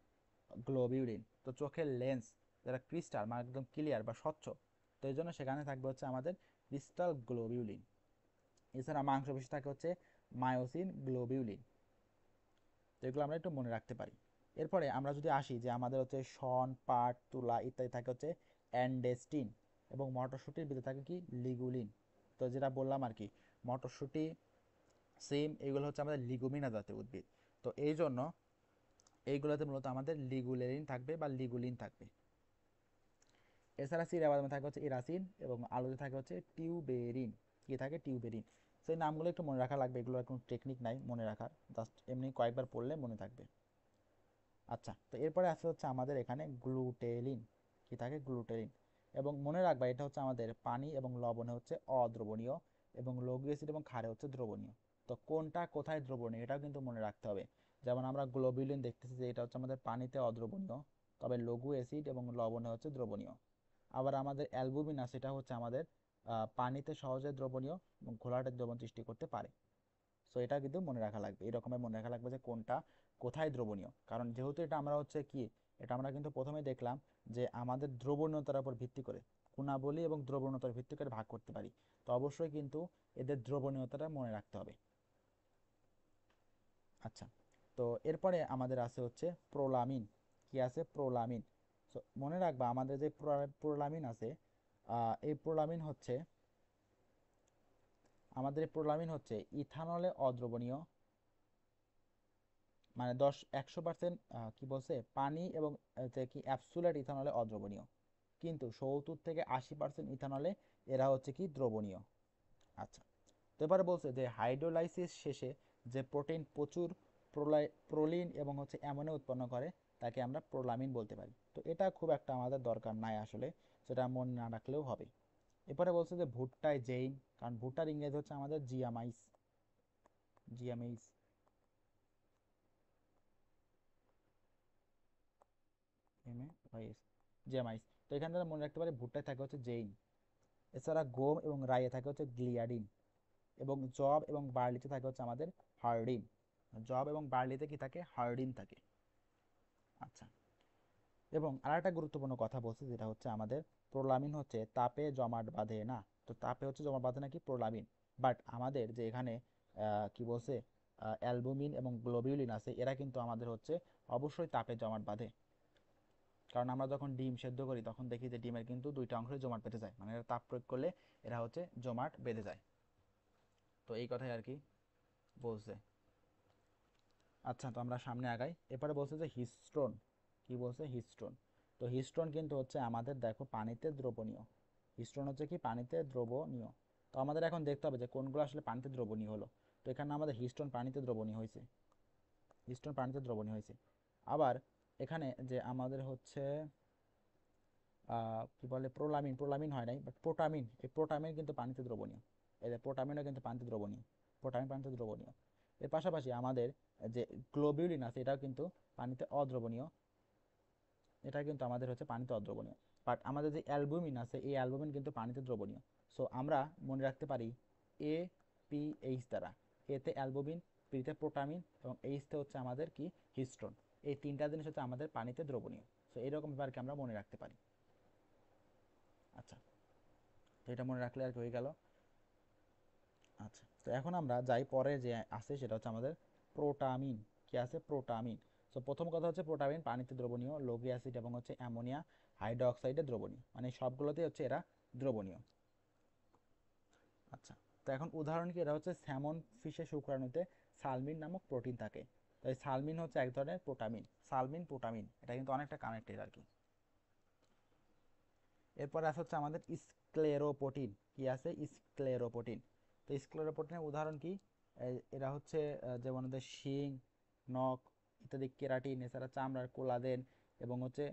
গ্লোবিউলিন। তো চোখের লেন্স যেটা ক্রিস্টাল মানে একদম ক্লিয়ার বা স্বচ্ছ, তো এই জন্য সেখানে থাকবে হচ্ছে আমাদের ক্রিস্টাল গ্লোবিউলিন। এছাড়া মাংসপেশি থাকে হচ্ছে মায়োসিন গ্লোবিউলিন। তো এগুলো আমরা একটু মনে রাখতে পারি। এরপরে আমরা যদি আসি যে আমাদের হচ্ছে শন, পাট, তুলা ইত্যাদি থাকে হচ্ছে অ্যান্ডেস্টিন, এবং মটরশুঁটির ভিতরে থাকে কি লিগুলিন। তো যেটা বললাম আর কি, মটরশুঁটি, সিম, এগুলো হচ্ছে আমাদের লিগুমিনা জাতীয় উদ্ভিদ। তো এই জন্য এইগুলোতে মূলত আমাদের লিগুলেরিন থাকবে বা লিগুলিন থাকবে। এছাড়া চিরা বাদামে থাকে হচ্ছে ইরাসিন, এবং আলুতে থাকে হচ্ছে টিউবেরিন। কি থাকে? টিউবেরিন। সেই নামগুলো একটু মনে রাখা লাগবে, এগুলোর কোনো টেকনিক নাই মনে রাখার, জাস্ট এমনি কয়েকবার পড়লে মনে থাকবে। আচ্ছা, তো এরপরে আসে হচ্ছে আমাদের এখানে গ্লুটেলিন। কি থাকে? গ্লুটেলিন। এবং মনে রাখবা এটা হচ্ছে আমাদের পানি এবং লবণে হচ্ছে অদ্রবণীয়, এবং লঘু অ্যাসিড এবং ক্ষারে হচ্ছে দ্রবণীয়। তো কোনটা কোথায় দ্রবণীয় এটাও কিন্তু মনে রাখতে হবে। যেমন আমরা গ্লোবিউলিন দেখতেছি যে এটা হচ্ছে আমাদের পানিতে অদ্রবণীয়, তবে লঘু অ্যাসিড এবং লবণে হচ্ছে দ্রবণীয়। আবার আমাদের অ্যালবুমিন আছে, এটা হচ্ছে আমাদের পানিতে সহজে দ্রবণীয় এবং ঘোলাটে দ্রবণ সৃষ্টি করতে পারে। সো এটা কিন্তু মনে রাখা লাগবে, এরকমের মনে রাখা লাগবে যে কোনটা কোথায় দ্রবণীয়। কারণ যেহেতু এটা আমরা হচ্ছে কি, এটা আমরা কিন্তু প্রথমে দেখলাম যে আমাদের দ্রবণীয়তার উপর ভিত্তি করে, গুণাবলী এবং দ্রবণীয়তার ভিত্তি করে ভাগ করতে পারি। তো অবশ্যই কিন্তু এদের দ্রবণীয়তাটা মনে রাখতে হবে। আচ্ছা, তো এরপরে আমাদের আছে হচ্ছে প্রোলামিন। কি আছে? প্রোলামিন। সো মনে রাখবা আমাদের যে প্রোলামিন আছে, এই প্রোলামিন হচ্ছে ইথানলে অদ্রবণীয়, মানে 100% কি বলছে, পানি এবং হচ্ছে কি অ্যাবসুলেট ইথানলে অদ্রবণীয়, কিন্তু 70 থেকে 80% ইথানলে এরা হচ্ছে কি দ্রবণীয়। আচ্ছা, তো এবারে বলছে যে হাইড্রোলাইসিস শেষে যে প্রোটিন প্রচুর প্রোলিন এবং হচ্ছে অ্যামোনিয়া উৎপন্ন করে তাকে আমরা প্রোলামিন বলতে পারি। তো এটা খুব একটা আমাদের দরকার নাই আসলে, সেটা মনে না রাখলেও হবে। এরপরে বলছে যে ভুট্টায় জেইন, কারণ ভুট্টার ইংরেজি হচ্ছে আমাদের জিয়ামাইস। জিয়ামাইস, এম এ ওয়াই এস, জিয়ামাইস। তো এখান থেকে মনে রাখতে পারি ভুট্টায় থাকে হচ্ছে জেইন। এছাড়া গম এবং রাইয়ে থাকে হচ্ছে গ্লিয়াডিন, এবং জব এবং বার্লিতে থাকে হচ্ছে আমাদের হার্ডিন। জব এবং বার্লিতে কি থাকে? হার্ডিন থাকে। আচ্ছা, এবং আরেকটা গুরুত্বপূর্ণ কথা বলছে যেটা হচ্ছে আমাদের প্রোলামিন হচ্ছে তাপে জমাট বাঁধে না। তো তাপে হচ্ছে জমাট বাঁধে না কি? প্রোলামিন। বাট আমাদের যে এখানে কি বলছে, অ্যালবুমিন এবং গ্লোবিউলিন আছে, এরা কিন্তু আমাদের হচ্ছে অবশ্যই তাপে জমাট বাঁধে। কারণ আমরা যখন ডিম সেদ্ধ করি তখন দেখি যে ডিমের কিন্তু দুইটা অংশে জমাট বেঁধে যায়, মানে এরা তাপ প্রয়োগ করলে এরা হচ্ছে জমাট বেঁধে যায়। তো এই কথাই আর কি বলছে। আচ্ছা, তো আমরা সামনে আগাই। এরপরে বলছে যে হিস্টোন। কি বলছে? হিস্টোন। তো হিস্টোন কিন্তু হচ্ছে আমাদের দেখো পানিতে দ্রবণীয়। হিস্টোন হচ্ছে কি? পানিতে দ্রবণীয়। তো আমাদের এখন দেখতে হবে যে কোনগুলো আসলে পানিতে দ্রবণীয় হলো। তো এখানে আমাদের হিস্টোন পানিতে দ্রবণীয় হয়েছে। হিস্টোন পানিতে দ্রবণীয় হয়েছে। আবার এখানে যে আমাদের হচ্ছে কি বলে, প্রোলামিন, প্রোলামিন হয় নাই বাট প্রোটামিন, এই প্রোটামিন কিন্তু পানিতে দ্রবণীয়। এই যে প্রোটামিনও কিন্তু পানিতে দ্রবণীয়, প্রোটামিন পানিতে দ্রবণীয়। এর পাশাপাশি আমাদের যে গ্লোবিউলিন আছে এটাও কিন্তু পানিতে অদ্রবণীয়, এটা কিন্তু আমাদের হচ্ছে পানিতে অদ্রবণীয়। বাট আমাদের যে অ্যালবুমিন আছে এই অ্যালবুমিন কিন্তু পানিতে দ্রবণীয়। সো আমরা মনে রাখতে পারি এ, পি, এইচ দ্বারা। এতে অ্যালবুমিন, পিতে প্রোটামিন এবং এইচতে হচ্ছে আমাদের কি? হিস্টোন। এই তিনটা জিনিস হচ্ছে আমাদের পানিতে দ্রবণীয়। সো এরকম ব্যাপারকে আমরা মনে রাখতে পারি। আচ্ছা, তো এটা মনে রাখলে আর কি হয়ে গেল। আচ্ছা, তো এখন আমরা যাই পরে যে আছে সেটা হচ্ছে আমাদের প্রোটামিন। কি আছে? প্রোটামিন। তো প্রথম কথা হচ্ছে প্রোটামিন পানিতে দ্রবণীয়, লঘু অ্যাসিড এবং হচ্ছে অ্যামোনিয়া হাইড্রোক্সাইডে দ্রবণীয়, মানে সবগুলোতেই হচ্ছে এরা দ্রবণীয়। আচ্ছা, তো এখন উদাহরণ কি, এটা হচ্ছে স্যামন ফিশে শুক্রাণুতে সালমিন নামক প্রোটিন থাকে। তো এই সালমিন হচ্ছে এক ধরনের প্রোটামিন। সালমিন, প্রোটামিন, এটা কিন্তু অনেকটা কানেক্টেড আর কি। এরপরে আছে হচ্ছে আমাদের স্ক্লেরোপ্রোটিন। কি আছে? স্ক্লেরোপ্রোটিন। তো স্ক্লেরোপ্রোটিনের উদাহরণ কি? এরা হচ্ছে যেমন ওদের শিং, নখ ইত্যাদি কেরাটিন, এছাড়া চামড়ার কোলাজেন এবং হচ্ছে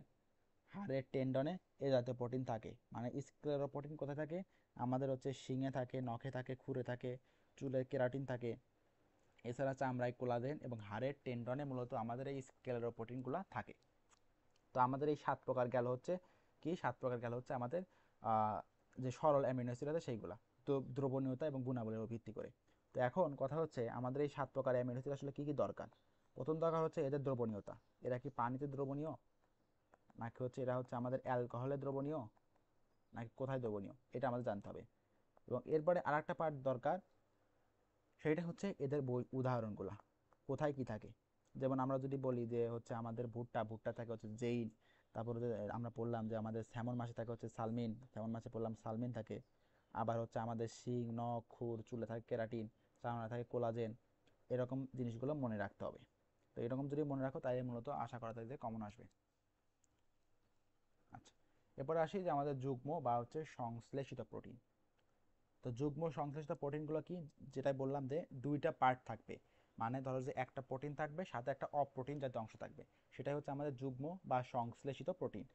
হাড়ের টেন্ডনে এ জাতীয় প্রোটিন থাকে। মানে স্ক্লেরোপ্রোটিন কোথায় থাকে? আমাদের হচ্ছে শিংয়ে থাকে, নখে থাকে, খুরে থাকে, চুলে কেরাটিন থাকে, এছাড়া চামড়ায় কোলাজেন এবং হাড়ের টেন্ডনে মূলত আমাদের এই স্ক্লেরোপ্রোটিনগুলো থাকে। তো আমাদের এই 7 প্রকার গেল হচ্ছে কি? 7 প্রকার গেল হচ্ছে আমাদের যে সরল অ্যামিনো অ্যাসিড আছে সেইগুলা, তো দ্রবণীয়তা এবং গুণাবলীর উপর ভিত্তি করে। তো এখন কথা হচ্ছে আমাদের এই 7 প্রকার অ্যামিনো অ্যাসিড আসলে কি কি দরকার? প্রথম দরকার হচ্ছে এদের দ্রবণীয়তা। এরা কি পানিতে দ্রবণীয়, নাকি হচ্ছে এরা হচ্ছে আমাদের অ্যালকোহলে দ্রবণীয়, নাকি কোথায় দ্রবণীয়, এটা আমাদের জানতে হবে। এবং এরপরে আর একটা পার্ট দরকার, সেটা হচ্ছে এদের উদাহরণগুলা কোথায় কি থাকে। যেমন আমরা যদি বলি যে হচ্ছে আমাদের ভুট্টা থাকে হচ্ছে জেইন, তারপরে যে আমরা পড়লাম যে আমাদের স্যামন মাছে থাকে হচ্ছে সালমিন, স্যামন মাছে পড়লাম সালমিন থাকে। আবার হচ্ছে আমাদের শিং, নখ, খুর, চুলে থাকে কেরাটিন, চামড়া থাকে কোলাজেন। এরকম জিনিসগুলো মনে রাখতে হবে। তো এরকম যদি মনে রাখো তাই মূলত আশা করা যায় যে কমন আসবে। আচ্ছা, এরপরে আসি যে আমাদের যুগ্ম বা হচ্ছে সংশ্লেষিত প্রোটিন। তো যুগ্ম সংশ্লেষিত প্রোটিনগুলো কি, যেটাই বললাম যে দুইটা পার্ট থাকবে, মানে ধরো যে একটা প্রোটিন থাকবে সাথে একটা অপ্রোটিন জাতীয় অংশ থাকবে, সেটাই হচ্ছে আমাদের যুগ্ম বা সংশ্লেষিত প্রোটিন।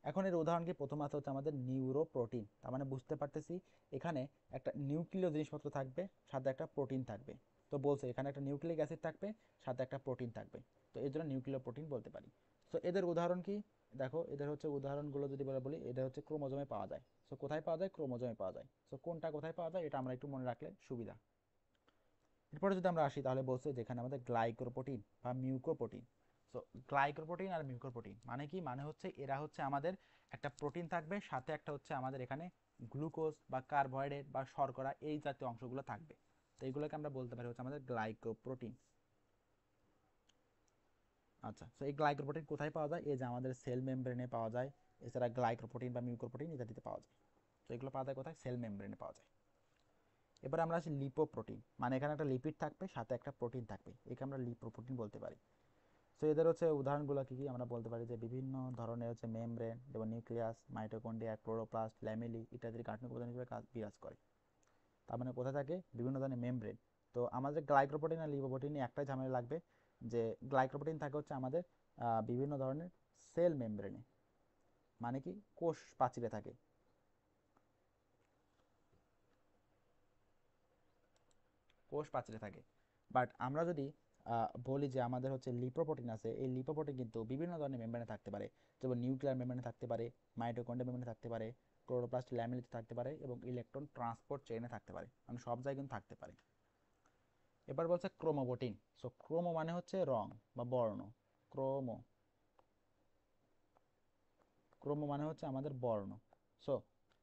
এখন এর উদাহরণ কি, প্রথম আছে হচ্ছে আমাদের নিউরোপ্রোটিন। তার মানে বুঝতে পারতেছি এখানে একটা নিউক্লিয় জিনিসপত্র থাকবে, সাথে একটা প্রোটিন থাকবে। তো বলছে এখানে একটা নিউক্লিক অ্যাসিড থাকবে, সাথে একটা প্রোটিন থাকবে। তো এই জন্য নিউক্লিয় প্রোটিন বলতে পারি। তো এদের উদাহরণ কি, দেখো এদের হচ্ছে উদাহরণগুলো যদি বলি, এটা হচ্ছে ক্রোমোজোমে পাওয়া যায়। সো কোথায় পাওয়া যায়, ক্রোমোজোমে পাওয়া যায়। সো কোনটা কোথায় পাওয়া যায় এটা আমরা একটু মনে রাখলে সুবিধা। এরপরে যদি আমরা আসি তাহলে বলছে যেখানে আমাদের গ্লাইকোপ্রোটিন বা মিউকোপ্রোটিন। সো গ্লাইকোপ্রোটিন আর মিউকোপ্রোটিন মানে কি, মানে হচ্ছে এরা হচ্ছে আমাদের একটা প্রোটিন থাকবে, সাথে একটা হচ্ছে আমাদের এখানে গ্লুকোজ বা কার্বোহাইড্রেট বা শর্করা এই জাতীয় অংশগুলো থাকবে। তো এইগুলোকে আমরা বলতে পারি হচ্ছে আমাদের গ্লাইকোপ্রোটিন। আচ্ছা, তো এই গ্লাইকোপ্রোটিন কোথায় পাওয়া যায়, এই যে আমাদের সেল মেমব্রেনে পাওয়া যায়। এছাড়া গ্লাইকোপ্রোটিন বা মিউকোপ্রোটিন ইত্যাদিতে পাওয়া যায়। তো এগুলো পাওয়া যায় কোথায়, সেল মেমব্রেনে পাওয়া যায়। এবার আমরা আসি লিপোপ্রোটিন, মানে এখানে একটা লিপিড থাকবে সাথে একটা প্রোটিন থাকবে, একে আমরা লিপোপ্রোটিন বলতে পারি। তো এদের হচ্ছে উদাহরণগুলো কী কী, আমরা বলতে পারি যে বিভিন্ন ধরনের হচ্ছে মেমব্রেন, যেমন নিউক্লিয়াস, মাইটোকন্ড্রিয়া, ক্লোরোপ্লাস্ট, ল্যামেলি ইত্যাদির গাঠনিক উপাদান হিসেবে কাজ বিরাজ করে। তার মানে কোথায় থাকে, বিভিন্ন ধরনের মেমব্রেন। তো আমাদের গ্লাইকোপ্রোটিন আর লিপোপ্রোটিন নিয়ে একটাই ঝামেলা লাগবে, যে গ্লাইকোপ্রোটিন থাকে হচ্ছে আমাদের বিভিন্ন ধরনের সেল মেমব্রেনে, মানে কি কোষ প্রাচীরে থাকে। কোষ প্রাচীরে থাকে। বাট আমরা যদি বলি যে আমাদের হচ্ছে লিপোপ্রোটিন আছে, এই লিপোপ্রোটিন কিন্তু বিভিন্ন ধরনের মেমব্রেনে থাকতে পারে। যেমন নিউক্লিয়ার মেমব্রেনে থাকতে পারে, মাইটোকন্ড্রিয়া মেমব্রেনে থাকতে পারে, ক্লোরোপ্লাস্ট ল্যামেলিতে থাকতে পারে এবং ইলেকট্রন ট্রান্সপোর্ট চেইনে থাকতে পারে, মানে সব জায়গায় কিন্তু থাকতে পারে। এবার বলছে ক্রোমোপ্রোটিন। সো ক্রোমো মানে হচ্ছে রং বা বর্ণ। ক্রোমো, ক্রোমো মানে হচ্ছে আমাদের বর্ণ। সো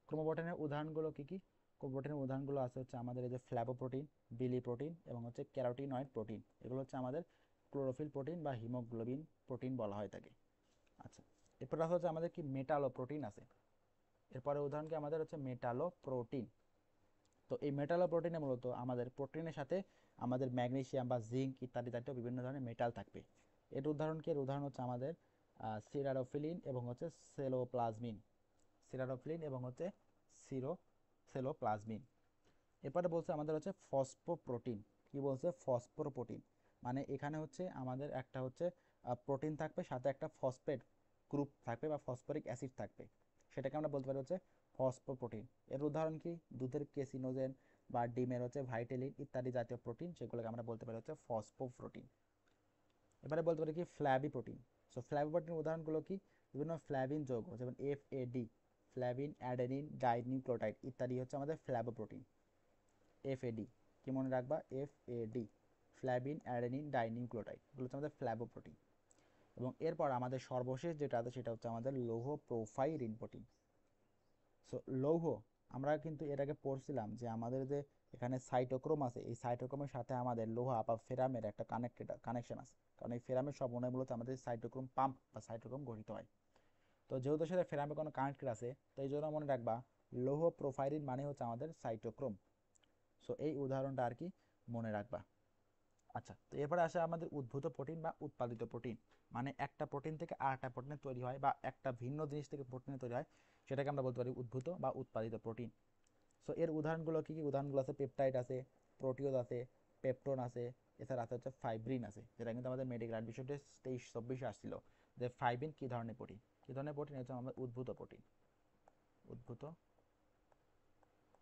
ক্রোমোপ্রোটিনের উদাহরণগুলো কি কি, ক্রোমোপ্রোটিনের উদাহরণগুলো আছে হচ্ছে আমাদের এই যে ফ্ল্যাভোপ্রোটিন, বিলি প্রোটিন এবং হচ্ছে ক্যারোটিনয়েড প্রোটিন। এগুলো হচ্ছে আমাদের ক্লোরোফিল প্রোটিন বা হিমোগ্লোবিন প্রোটিন বলা হয় থাকে। আচ্ছা, এরপর হচ্ছে আমাদের কি মেটালো প্রোটিন আছে। এরপরে উদাহরণ কি আমাদের হচ্ছে মেটালো প্রোটিন। তো এই মেটালো প্রোটিনে মূলত আমাদের প্রোটিনের সাথে আমাদের ম্যাগনেসিয়াম বা জিঙ্ক ইত্যাদি জাতীয় বিভিন্ন ধরনের মেটাল থাকবে। এর উদাহরণ কি, এর উদাহরণ হচ্ছে আমাদের সিরারোফিলিন এবং হচ্ছে সেলোপ্লাজমিন। সিরারোফিলিন এবং হচ্ছে সিরো সেলোপ্লাজমিন। এরপরে বলছে আমাদের হচ্ছে ফসফোপ্রোটিন। কি বলছে, ফসফোপ্রোটিন মানে এখানে হচ্ছে আমাদের একটা হচ্ছে প্রোটিন থাকবে, সাথে একটা ফসফেট গ্রুপ থাকবে বা ফসফরিক অ্যাসিড থাকবে, সেটাকে আমরা বলতে পারি হচ্ছে ফসফোপ্রোটিন। এর উদাহরণ কি, দুধের কেসিনোজেন বা ডিমের হচ্ছে ভাইটেলিন ইত্যাদি জাতীয় প্রোটিন, সেগুলোকে আমরা বলতে পারি হচ্ছে ফসফোপ্রোটিন। এবারে বলতে পারি কি ফ্ল্যাভি প্রোটিন। সো ফ্ল্যাভি প্রোটিনের উদাহরণগুলো কি, বিভিন্ন ফ্ল্যাভিন যৌগ যেমন FAD, ফ্ল্যাভিন অ্যাডেনিন ডাইনিউক্লিওটাইড ইত্যাদি হচ্ছে আমাদের ফ্ল্যাভোপ্রোটিন। FAD কি মনে রাখবা, FAD ফ্ল্যাভিন অ্যাডেনিন ডাইনিউক্লিওটাইড, এগুলো হচ্ছে আমাদের ফ্ল্যাভোপ্রোটিন। এবং এরপর আমাদের সর্বশেষ যেটা আছে সেটা হচ্ছে আমাদের লৌহ প্রোফাইরিন প্রোটিন। সো লৌহ, আমরা কিন্তু এর আগে পড়ছিলাম যে আমাদের যে এখানে সাইটোক্রোম আছে, এই সাইটোক্রোমের সাথে আমাদের লোহা বা ফেরামের একটা কানেকশন আছে, কারণ এই ফেরামের সব মনে মূলত আমাদের সাইটোক্রোম পাম্প বা সাইটোক্রোম গঠিত হয়। তো যেহেতু সেটা ফেরামে কোনো কানেক্টেড আছে, তো এই জন্য মনে রাখবা লৌহ প্রোফাইরিন মানে হচ্ছে আমাদের সাইটোক্রোম। সো এই উদাহরণটা আর কি মনে রাখবা। আচ্ছা, তো এরপরে আসে আমাদের উদ্ভূত প্রোটিন বা উৎপাদিত প্রোটিন, মানে একটা প্রোটিন থেকে আরেকটা প্রোটিনে তৈরি হয় বা একটা ভিন্ন জিনিস থেকে প্রোটিনে তৈরি হয়, সেটাকে আমরা বলতে পারি উদ্ভূত বা উৎপাদিত প্রোটিন। সো এর উদাহরণগুলো কি কি, উদাহরণগুলো আছে পেপটাইড আছে, প্রোটিওজ আছে, পেপটোন আছে, এছাড়া আছে হচ্ছে ফাইব্রিন আছে, যেটা কিন্তু আমাদের মেডিকেল বিষয়টা 23-24 আসছিল যে ফাইব্রিন কি ধরনের প্রোটিন, কি ধরনের প্রোটিন, হচ্ছে আমাদের উদ্ভূত প্রোটিন। উদ্ভূত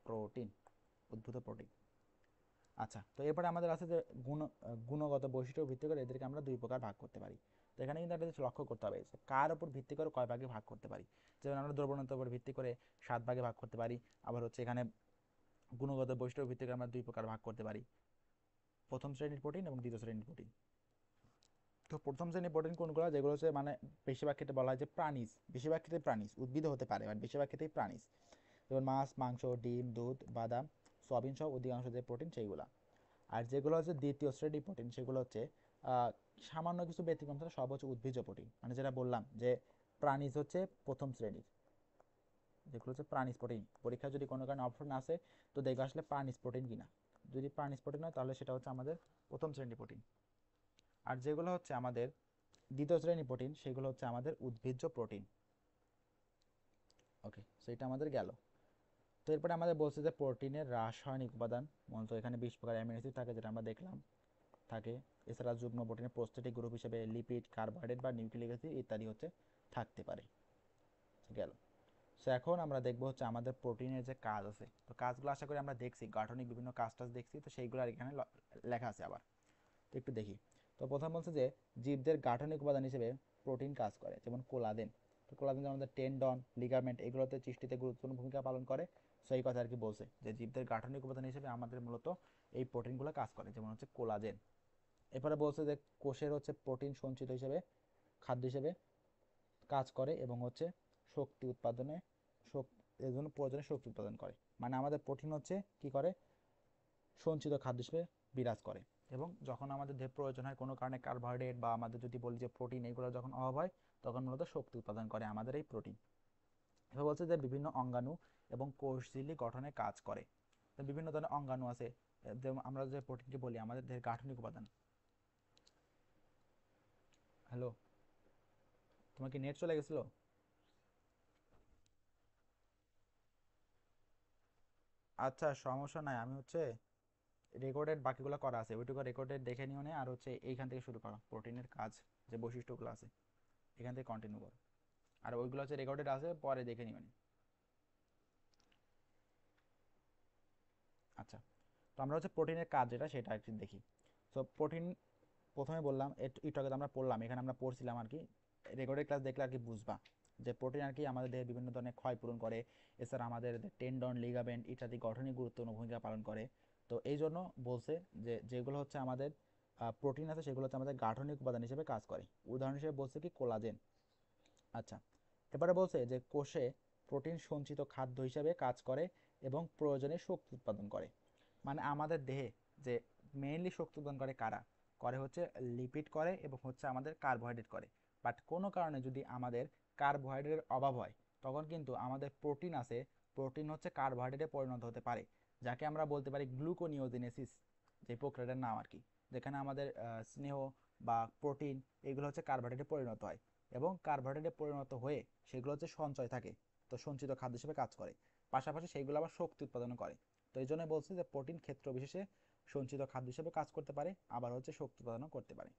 প্রোটিন, উদ্ভূত প্রোটিন। আচ্ছা, তো এরপরে আমাদের আছে যে গুণগত বৈশিষ্ট্য ভিত্তি করে এদেরকে আমরা দুই প্রকার ভাগ করতে পারি। তো এখানে কিন্তু একটা জিনিস লক্ষ্য করতে হবে, কার উপর ভিত্তি করে কয় ভাগে ভাগ করতে পারি। যেমন আমরা দ্রবণতার উপর ভিত্তি করে 7 ভাগে ভাগ করতে পারি। আবার হচ্ছে এখানে গুণগত বৈশিষ্ট্য ভিত্তি করে আমরা দুই প্রকার ভাগ করতে পারি, প্রথম শ্রেণীর প্রোটিন এবং দ্বিতীয় শ্রেণীর প্রোটিন। তো প্রথম শ্রেণীর প্রোটিন কোনগুলো, যেগুলো হচ্ছে মানে বেশিরভাগ ক্ষেত্রে বলা হয় যে প্রাণীজ, বেশিরভাগ ক্ষেত্রে প্রাণীজ, উদ্ভিদ হতে পারে বাট বেশিরভাগ ক্ষেত্রেই প্রাণীজ। যেমন মাছ, মাংস, ডিম, দুধ, বাদাম, সয়াবিন সহ অধিকাংশ যে প্রোটিন সেইগুলা। আর যেগুলো হচ্ছে দ্বিতীয় শ্রেণীর প্রোটিন, সেগুলো হচ্ছে আহ, সামান্য কিছু ব্যতিক্রম থাকে, সব হচ্ছে উদ্ভিজ্জ প্রোটিন, মানে যেটা বললাম যে প্রাণীজ হচ্ছে প্রথম শ্রেণীর, যেগুলো হচ্ছে প্রাণীজ প্রোটিন। পরীক্ষায় যদি কোনো কারণে অপশন আসে তো দেখবে আসলে প্রাণীজ প্রোটিন কিনা, যদি প্রাণীজ প্রোটিন হয় তাহলে সেটা হচ্ছে আমাদের প্রথম শ্রেণীর প্রোটিন। আর যেগুলো হচ্ছে আমাদের দ্বিতীয় শ্রেণীর প্রোটিন সেগুলো হচ্ছে আমাদের উদ্ভিজ্জ প্রোটিন। ওকে, সেটা আমাদের গেল। তো এরপরে আমাদের বলছে যে প্রোটিনের রাসায়নিক উপাদান, মূলত এখানে 20 প্রকার অ্যামিনো অ্যাসিড থাকে যেটা আমরা দেখলাম থাকে। এছাড়া যুগ্ম প্রোটিনের প্রস্থেটিক গ্রুপ হিসেবে লিপিড, কার্বোহাইড্রেট বা নিউক্লিক অ্যাসিড ইত্যাদি হচ্ছে থাকতে পারে। গেল। সো এখন আমরা দেখবো হচ্ছে আমাদের প্রোটিনের যে কাজ আছে, তো কাজগুলো আশা করি আমরা দেখছি, গাঠনিক বিভিন্ন কাজ টাজ দেখছি, তো সেইগুলো আর এখানে লেখা আছে আবার। তো একটু দেখি। তো প্রথম বলছে যে জীবদের গাঠনিক উপাদান হিসেবে প্রোটিন কাজ করে, যেমন কোলাজেন। তো কোলাজেন যেমন আমাদের টেন্ডন, লিগামেন্ট এগুলোতে সৃষ্টিতে গুরুত্বপূর্ণ ভূমিকা পালন করে। সো এই কথা আর কি বলছে যে জীবদের গাঠনিক উপাদান হিসেবে আমাদের মূলত এই প্রোটিনগুলো কাজ করে, যেমন হচ্ছে কোলাজেন। এরপরে বলছে যে কোষের হচ্ছে প্রোটিন সঞ্চিত হিসেবে, খাদ্য হিসেবে কাজ করে এবং হচ্ছে শক্তি উৎপাদনে, এর জন্য প্রয়োজনে শক্তি উৎপাদন করে। মানে আমাদের প্রোটিন হচ্ছে কি করে, সঞ্চিত খাদ্য হিসেবে বিরাজ করে। এবং যখন আমাদের দেহের প্রয়োজন হয় কোনো কারণে কার্বোহাইড্রেট বা আমাদের যদি বলি যে প্রোটিন, এগুলো যখন অভাব হয় তখন মূলত শক্তি উৎপাদন করে আমাদের এই প্রোটিন। এবার বলছে যে বিভিন্ন অঙ্গাণু এবং কোষঝিল্লি গঠনে কাজ করে। তো বিভিন্ন ধরনের অঙ্গাণু আছে, যেমন আমরা যে প্রোটিনকে বলি আমাদের দেহের গাঠনিক উপাদান। হ্যালো, তোমার কি নেট চলে গেছিলো? আচ্ছা, সমস্যা নাই, আমি হচ্ছে রেকর্ডেড বাকিগুলো করা আছে, ওইটুকু রেকর্ডেড দেখে নিও, আর হচ্ছে এইখান থেকে শুরু করো, প্রোটিনের কাজ যে বৈশিষ্ট্যগুলো আছে এখান থেকে কন্টিনিউ করো। আর ওইগুলো হচ্ছে রেকর্ডেড আছে, পরে দেখে নিও। আচ্ছা, তো আমরা হচ্ছে প্রোটিনের কাজ যেটা সেটা একটু দেখি। তো প্রোটিন প্রথমে বললাম, একটু আগে তো আমরা পড়লাম, এখানে আমরা পড়ছিলাম আর কি, রেকর্ডেড ক্লাস দেখলে আর কি বুঝবা যে প্রোটিন আর কি আমাদের দেহে বিভিন্ন ধরনের ক্ষয় পূরণ করে। এছাড়া আমাদের টেন্ডন, লিগামেন্ট ইত্যাদি গঠনে গুরুত্বপূর্ণ ভূমিকা পালন করে। তো এই জন্য বলছে যে যেগুলো হচ্ছে আমাদের প্রোটিন আছে সেগুলো হচ্ছে আমাদের গাঠনিক উপাদান হিসেবে কাজ করে। উদাহরণ হিসেবে বলছে কি কোলাজেন। আচ্ছা, এবারে বলছে যে কোষে প্রোটিন সঞ্চিত খাদ্য হিসেবে কাজ করে এবং প্রয়োজনে শক্তি উৎপাদন করে। মানে আমাদের দেহে যে মেইনলি শক্তি উৎপাদন করে কারা, করে হচ্ছে লিপিড করে এবং হচ্ছে আমাদের কার্বোহাইড্রেট করে। বাট কোনো কারণে যদি আমাদের কার্বোহাইড্রেটের অভাব হয় তখন কিন্তু আমাদের প্রোটিন আছে, প্রোটিন হচ্ছে কার্বোহাইড্রেটে পরিণত হতে পারে, যাকে আমরা বলতে পারি গ্লুকোনিওজেনেসিস, যে প্রক্রিয়াটার নাম আর কি, যেখানে আমাদের স্নেহ বা প্রোটিন এগুলো হচ্ছে কার্বোহাইড্রেটে পরিণত হয় এবং কার্বোহাইড্রেটে পরিণত হয়ে সেগুলো হচ্ছে সঞ্চয় থাকে, তো সঞ্চিত খাদ্য হিসেবে কাজ করে। পাশাপাশি সেইগুলো আবার শক্তি উৎপাদন করে। তো এই জন্য বলছি যে প্রোটিন ক্ষেত্র বিশেষে সঞ্চিত খাদ্য হিসেবে কাজ করতে পারে, আবার হচ্ছে শক্তি উৎপাদনও করতে পারে।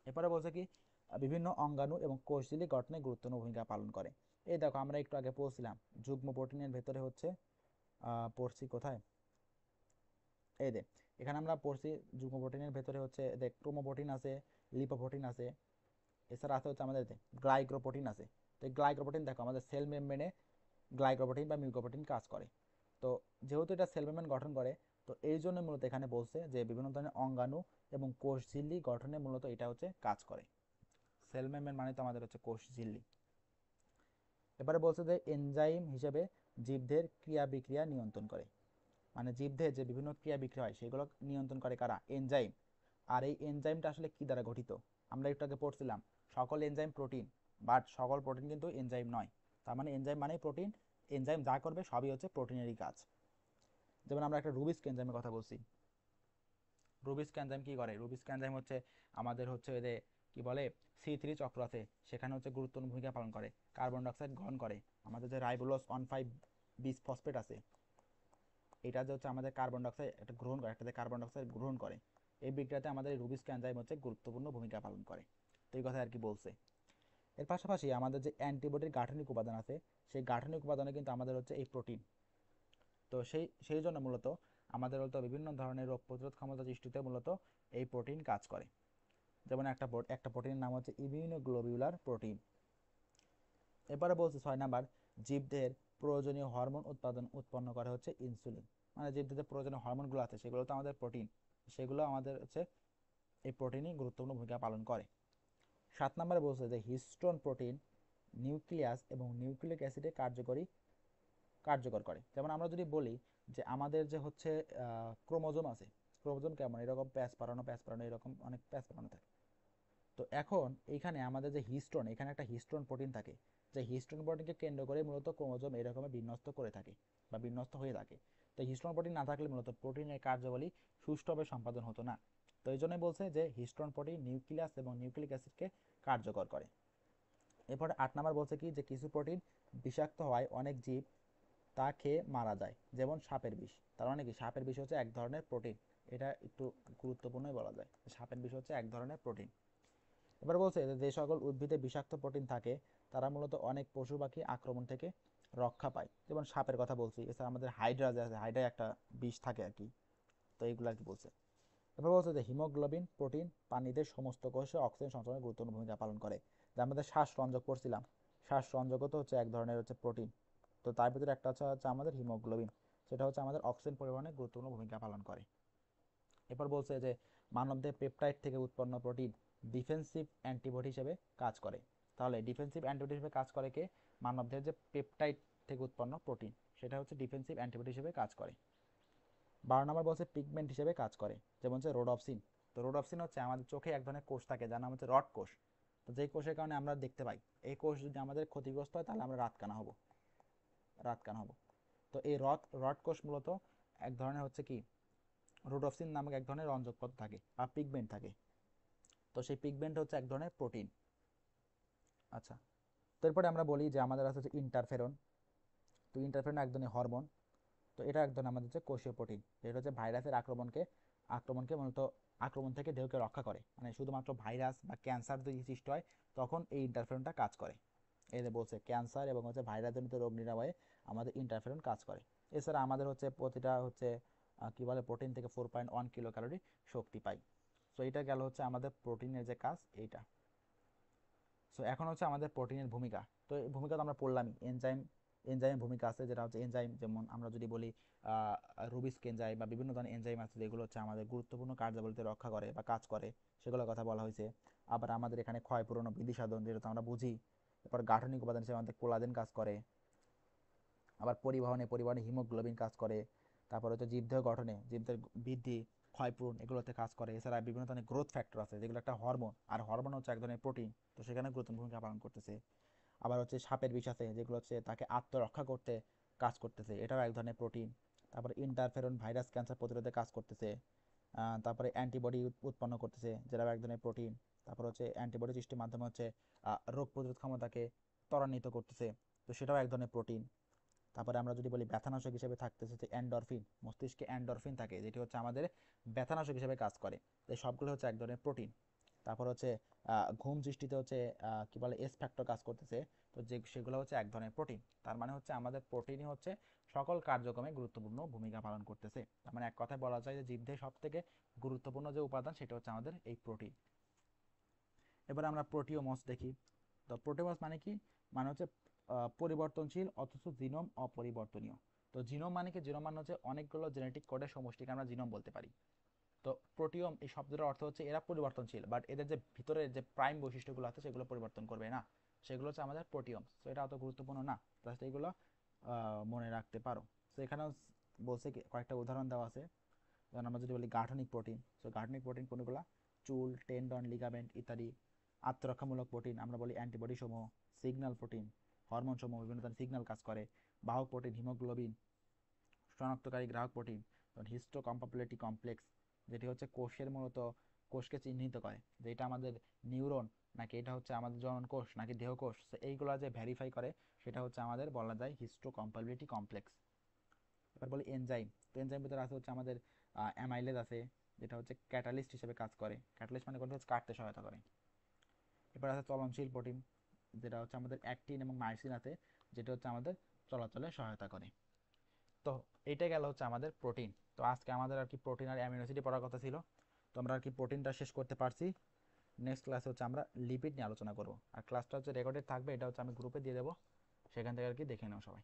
এরপরে বলছে কি বিভিন্ন অঙ্গাণু এবং কোষঝিল্লি গঠনে গুরুত্বপূর্ণ ভূমিকা পালন করে। এই দেখো আমরা একটু আগে পড়ছিলাম যুগ্ম প্রোটিনের ভেতরে হচ্ছে পড়ছি কোথায়, এই দে, এখানে আমরা পড়ছি যুগ্ম প্রোটিনের ভেতরে হচ্ছে দেখ ক্রোমোপ্রোটিন আছে, লিপোপ্রোটিন আছে, এছাড়া আছে হচ্ছে আমাদের গ্লাইকোপ্রোটিন আছে। তো এই গ্লাইকোপ্রোটিন দেখো আমাদের সেল মেমব্রেনে গ্লাইকোপ্রোটিন বা মিউকোপ্রোটিন কাজ করে। তো যেহেতু এটা সেল মেমব্রেন গঠন করে, তো এই জন্য মূলত এখানে বলছে যে বিভিন্ন ধরনের অঙ্গাণু এবং কোষঝিল্লি গঠনে মূলত এটা হচ্ছে কাজ করে। সেল মেমব্রেন মানে তো আমাদের হচ্ছে কোষঝিল্লি। এবারে বলছে যে এনজাইম হিসেবে জীবদের ক্রিয়া বিক্রিয়া নিয়ন্ত্রণ করে। মানে জীবদের যে বিভিন্ন ক্রিয়া বিক্রিয়া হয় সেগুলো নিয়ন্ত্রণ করে কারা, এনজাইম। আর এই এনজাইমটা আসলে কি দ্বারা গঠিত, আমরা একটু আগে পড়ছিলাম সকল এনজাইম প্রোটিন, বাট সকল প্রোটিন কিন্তু এনজাইম নয়। তার মানে এনজাইম মানেই প্রোটিন, এনজাইম যা করবে সবই হচ্ছে প্রোটিনেরই কাজ। যেমন আমরা একটা রুবিস্ক এনজাইমের কথা বলছি, রুবিস্ক এনজাইম কি করে, রুবিস্ক এনজাইম হচ্ছে আমাদের হচ্ছে যে কি বলে C3 চক্র আছে, সেখানে হচ্ছে গুরুত্বপূর্ণ ভূমিকা পালন করে, কার্বন ডাইঅক্সাইড গ্রহণ করে। আমাদের যে রাইবোলোজ 1,5 বিস ফসফেট আছে, এটা যে হচ্ছে আমাদের কার্বন ডাইঅক্সাইড একটা গ্রহণ করে, একটাতে কার্বন ডাইঅক্সাইড গ্রহণ করে, এই বিক্রিয়াতে আমাদের রুবিস্ক এনজাইম হচ্ছে গুরুত্বপূর্ণ ভূমিকা পালন করে। তো এই কথা আর কি বলছে। এর পাশাপাশি আমাদের যে অ্যান্টিবডির গাঠনিক উপাদান আছে, সেই গাঠনিক উপাদানে কিন্তু আমাদের হচ্ছে এই প্রোটিন। তো সেই সেই জন্য মূলত আমাদের হয়তো বিভিন্ন ধরনের রোগ প্রতিরোধ ক্ষমতা সৃষ্টিতে মূলত এই প্রোটিন কাজ করে। যেমন একটা প্রোটিনের নাম হচ্ছে ইমিউনোগ্লোবিউলার প্রোটিন। এবারে বলছে 6 নাম্বার, জীবদের প্রয়োজনীয় হরমোন উৎপন্ন করে হচ্ছে ইনসুলিন। মানে জীবদের প্রয়োজনীয় হরমোনগুলো আছে সেগুলো তো আমাদের প্রোটিন, সেগুলো আমাদের হচ্ছে এই প্রোটিনই গুরুত্বপূর্ণ ভূমিকা পালন করে। 7 নম্বরে বলছে যে হিস্টোন প্রোটিন নিউক্লিয়াস এবং নিউক্লিক অ্যাসিডে কার্যকর করে। যেমন আমরা যদি বলি যে আমাদের যে হচ্ছে ক্রোমোজোম আছে, ক্রোমোজোম কেমন, এরকম প্যাচ পারানো এরকম অনেক প্যাচ পারানো থাকে। তো এখন এইখানে আমাদের যে হিস্টোন, এখানে একটা হিস্টোন প্রোটিন থাকে, যে হিস্টোন প্রোটিনকে কেন্দ্র করে মূলত ক্রোমোজোম এরকম বিন্যস্ত করে থাকে বা বিন্যস্ত হয়ে থাকে। তো হিস্টোন প্রোটিন না থাকলে মূলত প্রোটিনের কার্যাবলী সুষ্ঠুভাবে সম্পাদন হতো না। তো এই জন্যই বলছে যে হিস্টোন প্রোটিন নিউক্লিয়াস এবং নিউক্লিক অ্যাসিডকে কার্যকর করে। এরপরে 8 নাম্বার বলছে কি যে কিছু প্রোটিন বিষাক্ত হওয়ায় অনেক জীব তা খেয়ে মারা যায়, যেমন সাপের বিষ। তার মানে কি সাপের বিষ হচ্ছে এক ধরনের প্রোটিন, এটা একটু গুরুত্বপূর্ণই বলা যায়, সাপের বিষ হচ্ছে এক ধরনের প্রোটিন। এবার বলছে যে সকল উদ্ভিদে বিষাক্ত প্রোটিন থাকে তারা মূলত অনেক পশু পাখি আক্রমণ থেকে রক্ষা পায়, যেমন সাপের কথা বলছি। এছাড়া আমাদের হাইড্রা যে আছে, হাইড্রায় একটা বিষ থাকে আর কি। তো এইগুলো আর কি বলছে। এবার বলছে যে হিমোগ্লোবিন প্রোটিন পানিতে সমস্ত কোষে অক্সিজেন সঞ্চালনে গুরুত্বপূর্ণ ভূমিকা পালন করে। যে আমাদের শ্বাসরঞ্জক পড়ছিলাম, শ্বাসরঞ্জকও তো হচ্ছে এক ধরনের হচ্ছে প্রোটিন। তো তার ভিতরে একটা হচ্ছে আমাদের হিমোগ্লোবিন, সেটা হচ্ছে আমাদের অক্সিজেন পরিবহনে গুরুত্বপূর্ণ ভূমিকা পালন করে। এরপর বলছে যে মানবদেহে পেপটাইড থেকে উৎপন্ন প্রোটিন ডিফেন্সিভ অ্যান্টিবডি হিসেবে কাজ করে। তাহলে ডিফেন্সিভ অ্যান্টিবডি হিসেবে কাজ করে কে? মানবদেহের যে পেপটাইড থেকে উৎপন্ন প্রোটিন, সেটা হচ্ছে ডিফেন্সিভ অ্যান্টিবডি হিসেবে কাজ করে। 12 নম্বর বলছে পিগমেন্ট হিসেবে কাজ করে, যেমন হচ্ছে রোডপসিন। তো রোডপসিন হচ্ছে আমাদের চোখে এক ধরনের কোষ থাকে যার নাম হচ্ছে রড কোষ। তো যেই কোষের কারণে আমরা দেখতে পাই, এই কোষ যদি আমাদের ক্ষতিগ্রস্ত হয় তাহলে আমরা রাতকানা হব। তো এই রড কোষ মূলত এক ধরনের হচ্ছে কি রোডপসিন নামক এক ধরনের রঞ্জক পদার্থ থাকে বা পিগমেন্ট থাকে। তো সেই পিগমেন্ট হচ্ছে এক ধরনের প্রোটিন। আচ্ছা, তো এরপরে আমরা বলি যে আমাদের আছে হচ্ছে ইন্টারফেরন। তো ইন্টারফেরন এক ধরনের হরমোন। তো এটা এক ধরনের আমাদের হচ্ছে কোষীয় প্রোটিন, এটা হচ্ছে ভাইরাসের আক্রমণকে মূলত আক্রমণ থেকে দেহকে রক্ষা করে। মানে শুধুমাত্র ভাইরাস বা ক্যান্সার যদি সৃষ্টি হয় তখন এই ইন্টারফেরনটা কাজ করে। এই যে বলছে ক্যান্সার এবং হচ্ছে ভাইরাসজনিত রোগ নিরাময়ে আমাদের ইন্টারফেরন কাজ করে। এছাড়া আমাদের হচ্ছে প্রতিটা হচ্ছে কি বলে প্রোটিন থেকে 4.1 কিলো ক্যালোরি শক্তি পাই। সো এটা গেল হচ্ছে আমাদের প্রোটিনের যে কাজ এইটা। সো এখন হচ্ছে আমাদের প্রোটিনের ভূমিকা। তো এই ভূমিকা তো আমরা পড়লামই। এনজাইমের ভূমিকা আছে, যেটা হচ্ছে এনজাইম, যেমন আমরা যদি বলি রুবিস্ক এনজাইম বা বিভিন্ন ধরনের এনজাইম আছে যেগুলো হচ্ছে আমাদের গুরুত্বপূর্ণ কার্যাবলীতে রক্ষা করে বা কাজ করে, সেগুলোর কথা বলা হয়েছে। আবার আমাদের এখানে ক্ষয়পূরণ ও বৃদ্ধি সাধন, যেটা তো আমরা বুঝি। এরপর গাঠনিক উপাদান হিসেবে আমাদের কোলাজেন কাজ করে। আবার পরিবহনে হিমোগ্লোবিন কাজ করে। তারপর হচ্ছে জীবদেহ গঠনে জীবদের বৃদ্ধি, ক্ষয়পূরণ এগুলোতে কাজ করে। এছাড়া বিভিন্ন ধরনের গ্রোথ ফ্যাক্টর আছে যেগুলো একটা হরমোন, আর হরমোন হচ্ছে এক ধরনের প্রোটিন, তো সেখানে গুরুত্বপূর্ণ ভূমিকা পালন করতেছে। আবার হচ্ছে সাপের বিষ আছে যেগুলো হচ্ছে তাকে আত্মরক্ষা করতে কাজ করতেছে, এটাও এক ধরনের প্রোটিন। তারপরে ইন্টারফেরন ভাইরাস ক্যান্সার প্রতিরোধে কাজ করতেছে। তারপরে অ্যান্টিবডি উৎপন্ন করতেছে, যেটাও এক ধরনের প্রোটিন। তারপর হচ্ছে অ্যান্টিবডি সৃষ্টির মাধ্যমে হচ্ছে রোগ প্রতিরোধ ক্ষমতাকে ত্বরান্বিত করতেছে, তো সেটাও এক ধরনের প্রোটিন। তারপরে আমরা যদি বলি ব্যথানাশক হিসেবে থাকতেছে যে অ্যান্ডরফিন, মস্তিষ্কে অ্যান্ডরফিন থাকে যেটি হচ্ছে আমাদের ব্যথানাশক হিসেবে কাজ করে। এই সবগুলো হচ্ছে এক ধরনের প্রোটিন। তারপর হচ্ছে ঘুম সৃষ্টিতে হচ্ছে কি বলে এস ফ্যাক্টর কাজ করতেছে, তো যে সেগুলো হচ্ছে এক ধরনের প্রোটিন। তার মানে হচ্ছে আমাদের প্রোটিনই হচ্ছে সকল কার্যক্রমে গুরুত্বপূর্ণ ভূমিকা পালন করতেছে। তার মানে এক কথায় বলা যায় যে জীবদেহে সব থেকে গুরুত্বপূর্ণ যে উপাদান সেটা হচ্ছে আমাদের এই প্রোটিন। এবার আমরা প্রোটিওমস দেখি। তো প্রোটিওমস মানে কি? মানে হচ্ছে পরিবর্তনশীল অথচ জিনোম অপরিবর্তনীয়। তো জিনোম মানে কি? জিনোম মানে হচ্ছে অনেকগুলো জেনেটিক কোডের সমষ্টিকে আমরা জিনোম বলতে পারি। তো প্রোটিওম এই শব্দটার অর্থ হচ্ছে এরা পরিবর্তনশীল, বাট এদের যে ভিতরে যে প্রাইম বৈশিষ্ট্যগুলো আছে সেগুলো পরিবর্তন করবে না, সেগুলো হচ্ছে আমাদের প্রোটিওমস। তো এটা অত গুরুত্বপূর্ণ না, জাস্ট এইগুলো মনে রাখতে পারো। তো এখানেও বলছে কয়েকটা উদাহরণ দেওয়া আছে। যেমন আমরা যদি বলি গাঠনিক প্রোটিন, তো গাঠনিক প্রোটিন কোনগুলো? চুল, টেন্ডন, লিগামেন্ট ইত্যাদি। আত্মরক্ষামূলক প্রোটিন আমরা বলি অ্যান্টিবডি সমূহ। সিগন্যাল প্রোটিন হরমোন সমূহ বিভিন্ন ধরনের সিগন্যাল কাজ করে। বাহক প্রোটিন হিমোগ্লোবিন। শনাক্তকারী গ্রাহক প্রোটিন হিস্টো কম্পাবিলিটি কমপ্লেক্স, যেটি হচ্ছে কোষের মূলত কোষকে চিহ্নিত করে যে এটা আমাদের নিউরন নাকি এটা হচ্ছে আমাদের জনন কোষ নাকি দেহকোষ, তো এইগুলো যে ভেরিফাই করে সেটা হচ্ছে আমাদের বলা যায় হিস্টো কম্পাবিলিটি কমপ্লেক্স। এবার বলি এনজাইম। তো এনজাইম ভিতরে আছে হচ্ছে আমাদের অ্যামাইলেজ আছে, যেটা হচ্ছে ক্যাটালিস্ট হিসেবে কাজ করে। ক্যাটালিস্ট মানে হচ্ছে কাটতে সহায়তা করে। এবার আছে চলনশীল প্রোটিন, যেটা হচ্ছে আমাদের অ্যাক্টিন এবং মাইসিন আছে, যেটা হচ্ছে আমাদের চলাচলে সহায়তা করে। তো এইটা গেল হচ্ছে আমাদের প্রোটিন। তো আজকে আমাদের আর কি প্রোটিন আর অ্যামিনো অ্যাসিড পড়ার কথা ছিল, তো আমরা আর কি প্রোটিনটা শেষ করতে পারছি। নেক্সট ক্লাসে হচ্ছে আমরা লিপিড নিয়ে আলোচনা করব, আর ক্লাসটা হচ্ছে রেকর্ডেড থাকবে, এটা হচ্ছে আমি গ্রুপে দিয়ে দেবো, সেখান থেকে আর কি দেখে নেবো সবাই।